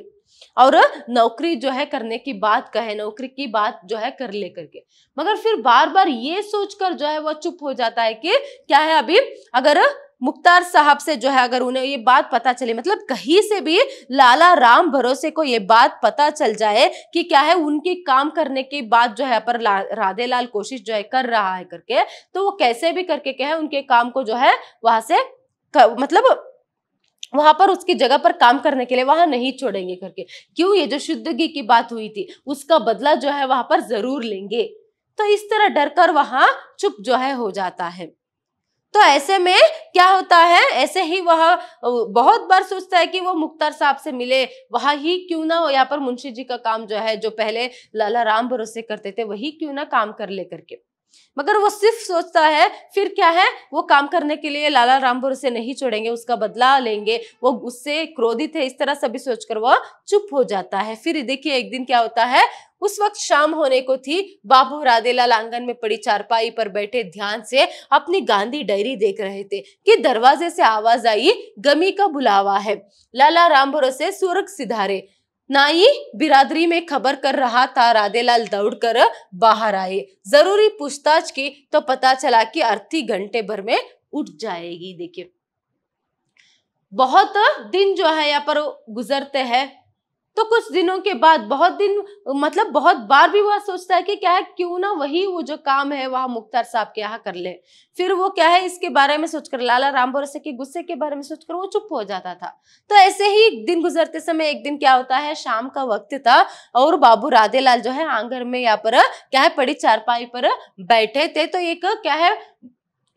और नौकरी जो है करने की बात कहे, नौकरी की बात जो है कर ले करके। मगर फिर बार बार ये सोचकर जो है वो चुप हो जाता है कि क्या है अभी अगर मुख्तार साहब से जो है अगर उन्हें ये बात पता चले, मतलब कहीं से भी लाला राम भरोसे को ये बात पता चल जाए कि क्या है उनकी काम करने की बात जो है पर राधेलाल कोशिश जो है कर रहा है करके, तो वो कैसे भी करके क्या है उनके काम को जो है वहां से मतलब वहां पर उसकी जगह पर काम करने के लिए वहां नहीं छोड़ेंगे करके। क्यों? ये जो शुद्ध घी की बात हुई थी उसका बदला जो है वहां पर जरूर लेंगे। तो इस तरह डरकर वहां चुप जो है हो जाता है। तो ऐसे में क्या होता है, ऐसे ही वह बहुत बार सोचता है कि वो मुख्तार साहब से मिले, वहां ही क्यों ना यहाँ पर मुंशी जी का काम जो है जो पहले लाला राम भरोसे करते थे वही क्यों ना काम कर ले करके। मगर वो सिर्फ सोचता है, फिर क्या है, वो काम करने के लिए लाला राम भरोसे नहीं छोड़ेंगे, उसका बदला लेंगे, वो उससे क्रोधित है, इस तरह सभी सोचकर वो चुप हो जाता है। फिर देखिए एक दिन क्या होता है, उस वक्त शाम होने को थी। बाबू राधेलाल आंगन में पड़ी चारपाई पर बैठे ध्यान से अपनी गांधी डायरी देख रहे थे कि दरवाजे से आवाज आई, गमी का बुलावा है। लाला राम भरोसे स्वर्ग सिधारे। नाई बिरादरी में खबर कर रहा था। राधेलाल दौड़कर बाहर आए। जरूरी पूछताछ की तो पता चला कि अर्थी घंटे भर में उठ जाएगी। देखिए बहुत दिन जो है यहाँ पर गुजरते हैं, तो कुछ दिनों के बाद, बहुत दिन मतलब बहुत बार भी वह सोचता है कि क्या है, क्यों ना वही वो जो काम है वह मुख्तार साहब के यहाँ कर ले। फिर वो क्या है, इसके बारे में सोचकर, लाला राम भरोसे के गुस्से के बारे में सोचकर वो चुप हो जाता था। तो ऐसे ही दिन गुजरते समय एक दिन क्या होता है, शाम का वक्त था और बाबू राधेलाल जो है आंगन में यहाँ पर क्या है पड़ी चारपाई पर बैठे थे। तो एक क्या है,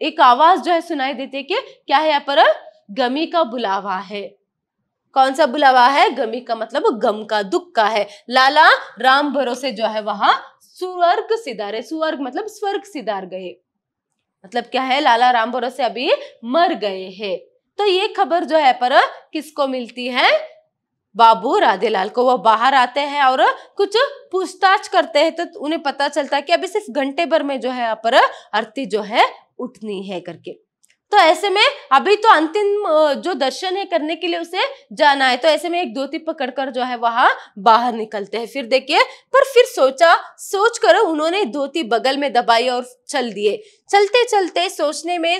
एक आवाज जो है सुनाई देती कि क्या है, यहाँ पर गमी का बुलावा है। कौन सा बुलावा है? गमी का मतलब गम का, दुख का है। लाला राम भरोसे जो है वहां स्वर्ग सिधारे, स्वर्ग मतलब स्वर्ग सिधार गए, मतलब क्या है, लाला राम भरोसे अभी मर गए हैं। तो ये खबर जो है पर किसको मिलती है? बाबू राधेलाल को। वो बाहर आते हैं और कुछ पूछताछ करते हैं, तो उन्हें पता चलता है कि अभी सिर्फ घंटे भर में जो है यहाँ पर आरती जो है उठनी है करके। तो ऐसे में अभी तो अंतिम जो दर्शन है करने के लिए उसे जाना है। तो ऐसे में एक धोती पकड़कर जो है वहां बाहर निकलते हैं। फिर देखिए, पर फिर सोचकर उन्होंने धोती बगल में दबाई और चल दिए। चलते चलते सोचने में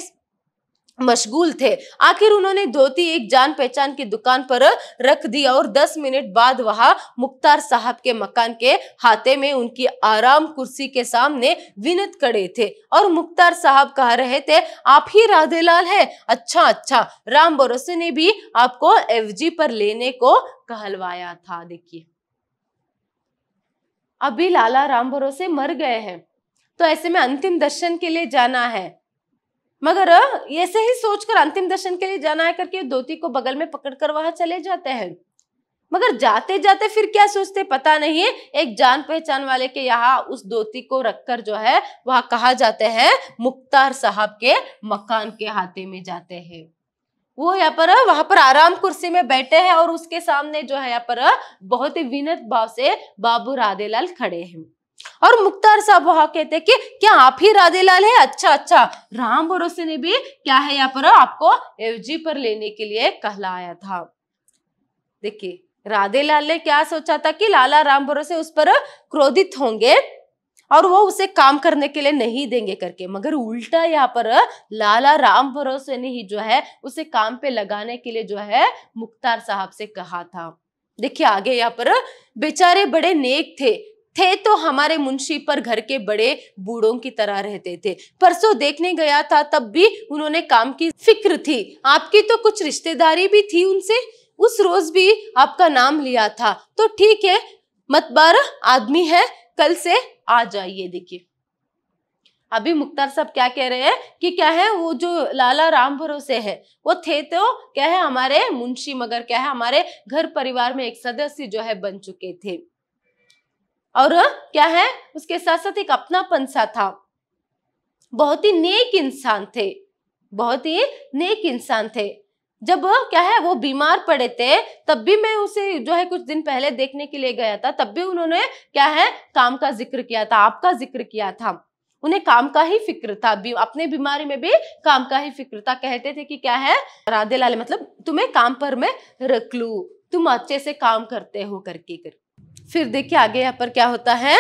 मशगूल थे। आखिर उन्होंने धोती एक जान पहचान की दुकान पर रख दी और 10 मिनट बाद वहां मुख्तार साहब के मकान के हाथे में उनकी आराम कुर्सी के सामने विनत खड़े थे और मुख्तार साहब कह रहे थे, आप ही राधेलाल है? अच्छा अच्छा, राम भरोसे ने भी आपको एफजी पर लेने को कहलवाया था। देखिए अभी लाला राम भरोसे मर गए हैं, तो ऐसे में अंतिम दर्शन के लिए जाना है। मगर ऐसे ही सोचकर अंतिम दर्शन के लिए जाना है करके धोती को बगल में पकड़कर वहां चले जाते हैं। मगर जाते जाते फिर क्या सोचते पता नहीं, एक जान पहचान वाले के यहाँ उस धोती को रखकर जो है वहां कहा जाते हैं मुख्तार साहब के मकान के हाथे में जाते हैं। वो यहाँ पर वहां पर आराम कुर्सी में बैठे हैं और उसके सामने जो है यहाँ पर बहुत ही विनत भाव से बाबू राधेलाल खड़े हैं। और मुख्तार साहब वहां कहते हैं कि क्या आप ही राधेलाल है? अच्छा अच्छा, राम भरोसे ने भी क्या है यहाँ पर आपको एफजी पर लेने के लिए कहलाया था। देखिए राधेलाल ने क्या सोचा था कि लाला राम भरोसे उस पर क्रोधित होंगे और वो उसे काम करने के लिए नहीं देंगे करके, मगर उल्टा यहाँ पर लाला राम भरोसे ने ही जो है उसे काम पे लगाने के लिए जो है मुख्तार साहब से कहा था। देखिए आगे यहाँ पर, बेचारे बड़े नेक थे तो हमारे मुंशी पर घर के बड़े बूढ़ों की तरह रहते थे। परसों देखने गया था तब भी उन्होंने काम की फिक्र थी। आपकी तो कुछ रिश्तेदारी भी थी उनसे, उस रोज भी आपका नाम लिया था। तो ठीक है, मतबार आदमी है, कल से आ जाइए। देखिए अभी मुख्तार साहब क्या कह रहे हैं कि क्या है, वो जो लाला राम भरोसे है वो थे तो क्या है हमारे मुंशी, मगर क्या है हमारे घर परिवार में एक सदस्य जो है बन चुके थे और क्या है उसके साथ साथ एक अपनापन सा था। बहुत ही नेक इंसान थे, बहुत ही नेक इंसान थे। जब क्या है वो बीमार पड़े थे तब भी मैं उसे जो है कुछ दिन पहले देखने के लिए गया था, तब भी उन्होंने क्या है काम का जिक्र किया था, आपका जिक्र किया था। उन्हें काम का ही फिक्र था, अपने बीमारी में भी काम का ही फिक्र था। कहते थे कि क्या है राधेलाल, मतलब तुम्हें काम पर मैं रख लूं, तुम अच्छे से काम करते हो करके। फिर देखिए आगे यहाँ पर क्या होता है,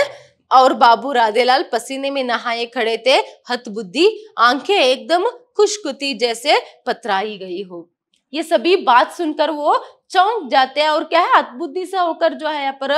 और बाबू राधेलाल पसीने में नहाए खड़े थे, हतबुद्धि, आंखें एकदम खुशकुती जैसे पतराई गई हो। ये सभी बात सुनकर वो चौंक जाते हैं और क्या है हतबुद्धि से होकर जो है यहाँ पर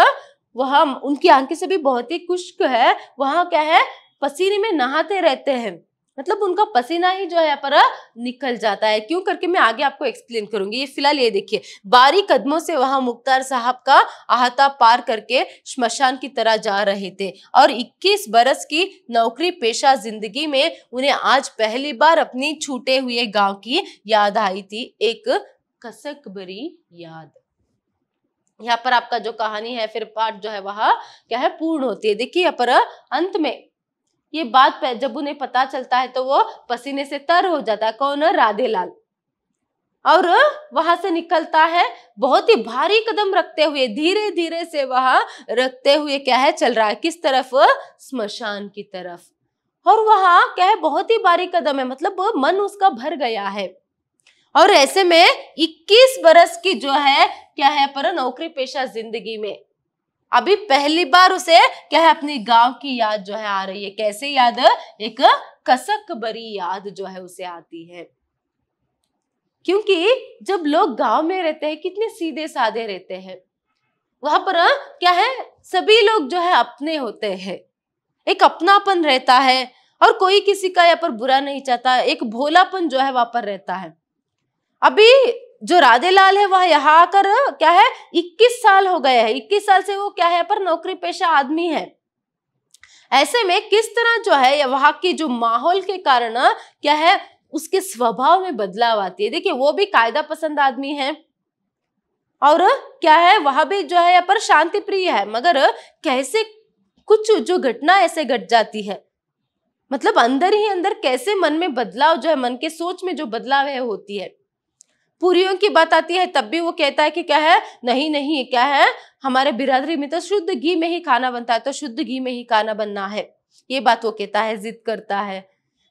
वह उनकी आंखें से भी बहुत ही खुश्क है, वहां क्या है पसीने में नहाते रहते हैं, मतलब उनका पसीना ही जो है यहाँ पर निकल जाता है। क्यों करके मैं आगे आपको एक्सप्लेन करूंगी। ये फिलहाल ये देखिए, बारीक कदमों से वहां मुख्तार साहब का अहाता पार करके श्मशान की तरह जा रहे थे और 21 बरस की नौकरी पेशा जिंदगी में उन्हें आज पहली बार अपनी छूटे हुए गांव की याद आई थी, एक कसक भरी याद। यहाँ पर आपका जो कहानी है फिर पाठ जो है वह क्या है पूर्ण होती है। देखिए यहाँ पर अंत में ये बात जब उन्हें पता चलता है तो वो पसीने से तर हो जाता है। कौन? राधेलाल। और वहां से निकलता है, बहुत ही भारी कदम रखते हुए, धीरे धीरे से वहां रखते हुए क्या है चल रहा है, किस तरफ? स्मशान की तरफ। और वहां क्या है, बहुत ही भारी कदम है, मतलब मन उसका भर गया है। और ऐसे में 21 बरस की जो है क्या है पर नौकरी पेशा जिंदगी में अभी पहली बार उसे क्या है अपनी गांव की याद जो है आ रही है। कैसे याद? एक कसक भरी याद जो है उसे आती है। क्योंकि जब लोग गांव में रहते हैं कितने सीधे साधे रहते हैं, वहां पर क्या है सभी लोग जो है अपने होते हैं, एक अपनापन रहता है और कोई किसी का यहाँ पर बुरा नहीं चाहता, एक भोलापन जो है वहां पर रहता है। अभी जो राधेलाल है वह यहाँ आकर क्या है 21 साल हो गए हैं, 21 साल से वो क्या है पर नौकरी पेशा आदमी है। ऐसे में किस तरह जो है वहां की जो माहौल के कारण क्या है उसके स्वभाव में बदलाव आती है। देखिए वो भी कायदा पसंद आदमी है और क्या है वहां भी जो है यहाँ पर शांति प्रिय है, मगर कैसे कुछ जो घटना ऐसे घट जाती है, मतलब अंदर ही अंदर कैसे मन में बदलाव जो है, मन के सोच में जो बदलाव है होती है। पूरियों की बात आती है तब भी वो कहता है कि क्या है नहीं नहीं क्या है हमारे बिरादरी में तो शुद्ध घी में ही खाना बनता है, तो शुद्ध घी में ही खाना बनना है, ये बात वो कहता है, जिद करता है।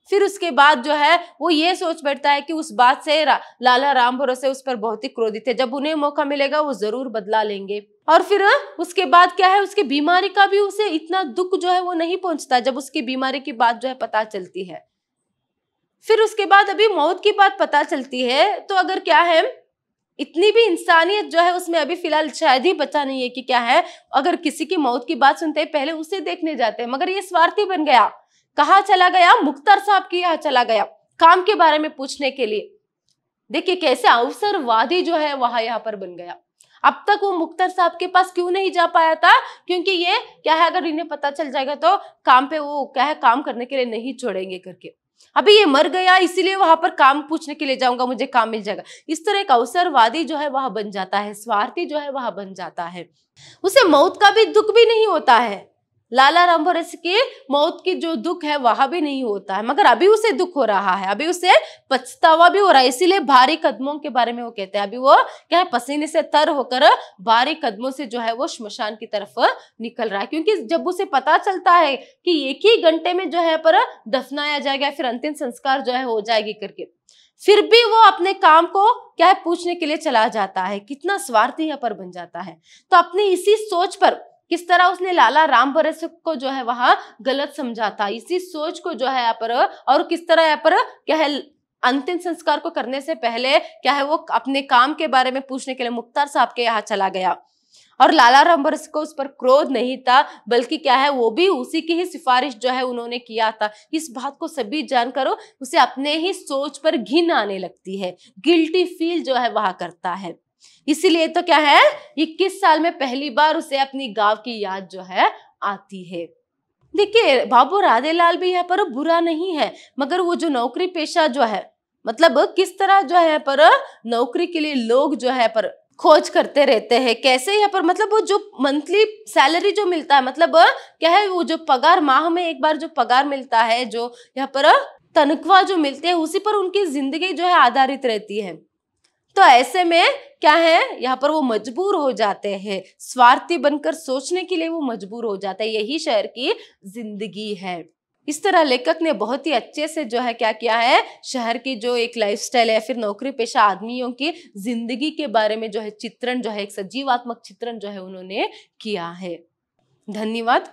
फिर उसके बाद जो है वो ये सोच बैठता है कि उस बात से लाला राम भरोसे उस पर बहुत ही क्रोधित है, जब उन्हें मौका मिलेगा वो जरूर बदला लेंगे। और फिर उसके बाद क्या है उसकी बीमारी का भी उसे इतना दुख जो है वो नहीं पहुंचता, जब उसकी बीमारी की बात जो है पता चलती है। फिर उसके बाद अभी मौत की बात पता चलती है, तो अगर क्या है इतनी भी इंसानियत जो है उसमें अभी फिलहाल शायद ही बचा नहीं है कि क्या है अगर किसी की मौत की बात सुनते हैं पहले उसे देखने जाते हैं, मगर ये स्वार्थी बन गया। कहाँ चला गया? मुख्तार साहब के यहाँ चला गया काम के बारे में पूछने के लिए। देखिए कैसे अवसरवादी जो है वहां यहाँ पर बन गया। अब तक वो मुख्तार साहब के पास क्यों नहीं जा पाया था? क्योंकि ये क्या है अगर इन्हें पता चल जाएगा तो काम पे वो क्या है काम करने के लिए नहीं छोड़ेंगे करके। अभी ये मर गया इसीलिए वहां पर काम पूछने के लिए जाऊंगा, मुझे काम मिल जाएगा। इस तरह एक अवसरवादी जो है वहां बन जाता है, स्वार्थी जो है वहां बन जाता है। उसे मौत का भी दुख भी नहीं होता है, लाला राम भरोसे की मौत की जो दुख है वहां भी नहीं होता है, मगर अभी उसे दुख हो रहा है, अभी उसे पछतावा भी हो रहा है। इसीलिए भारी कदमों के बारे में वो कहते हैं। अभी वो क्या है पसीने से तर होकर भारी कदमों से जो है वो श्मशान की तरफ निकल रहा है, क्योंकि जब उसे पता चलता है कि एक ही घंटे में जो है पर दफनाया जाएगा, फिर अंतिम संस्कार जो है हो जाएगी करके, फिर भी वो अपने काम को क्या है पूछने के लिए चला जाता है। कितना स्वार्थी यहाँ पर बन जाता है। तो अपनी इसी सोच पर किस तरह उसने लाला राम भरोसे को जो है वहां गलत समझा था, इसी सोच को जो है यहाँ पर, और किस तरह यहाँ पर क्या है अंतिम संस्कार को करने से पहले क्या है वो अपने काम के बारे में पूछने के लिए मुख्तार साहब के यहाँ चला गया। और लाला राम भरोसे को उस पर क्रोध नहीं था, बल्कि क्या है वो भी उसी की ही सिफारिश जो है उन्होंने किया था। इस बात को सभी जानकर उसे अपने ही सोच पर घिन आने लगती है, गिल्टी फील जो है वहां करता है। इसीलिए तो क्या है 21 साल में पहली बार उसे अपनी गांव की याद जो है आती है। देखिए बाबू राधेलाल भी यहाँ पर बुरा नहीं है, मगर वो जो नौकरी पेशा जो है, मतलब किस तरह जो है पर नौकरी के लिए लोग जो है पर खोज करते रहते हैं, कैसे यहाँ पर मतलब वो जो मंथली सैलरी जो मिलता है, मतलब क्या है वो जो पगार माह में एक बार जो पगार मिलता है, जो यहाँ पर तनख्वाह जो मिलती है, उसी पर उनकी जिंदगी जो है आधारित रहती है। तो ऐसे में क्या है यहाँ पर वो मजबूर हो जाते हैं, स्वार्थी बनकर सोचने के लिए वो मजबूर हो जाते हैं। यही शहर की जिंदगी है। इस तरह लेखक ने बहुत ही अच्छे से जो है क्या किया है, शहर की जो एक लाइफस्टाइल है, फिर नौकरी पेशा आदमियों की जिंदगी के बारे में जो है चित्रण जो है, एक सजीवात्मक चित्रण जो है उन्होंने किया है। धन्यवाद।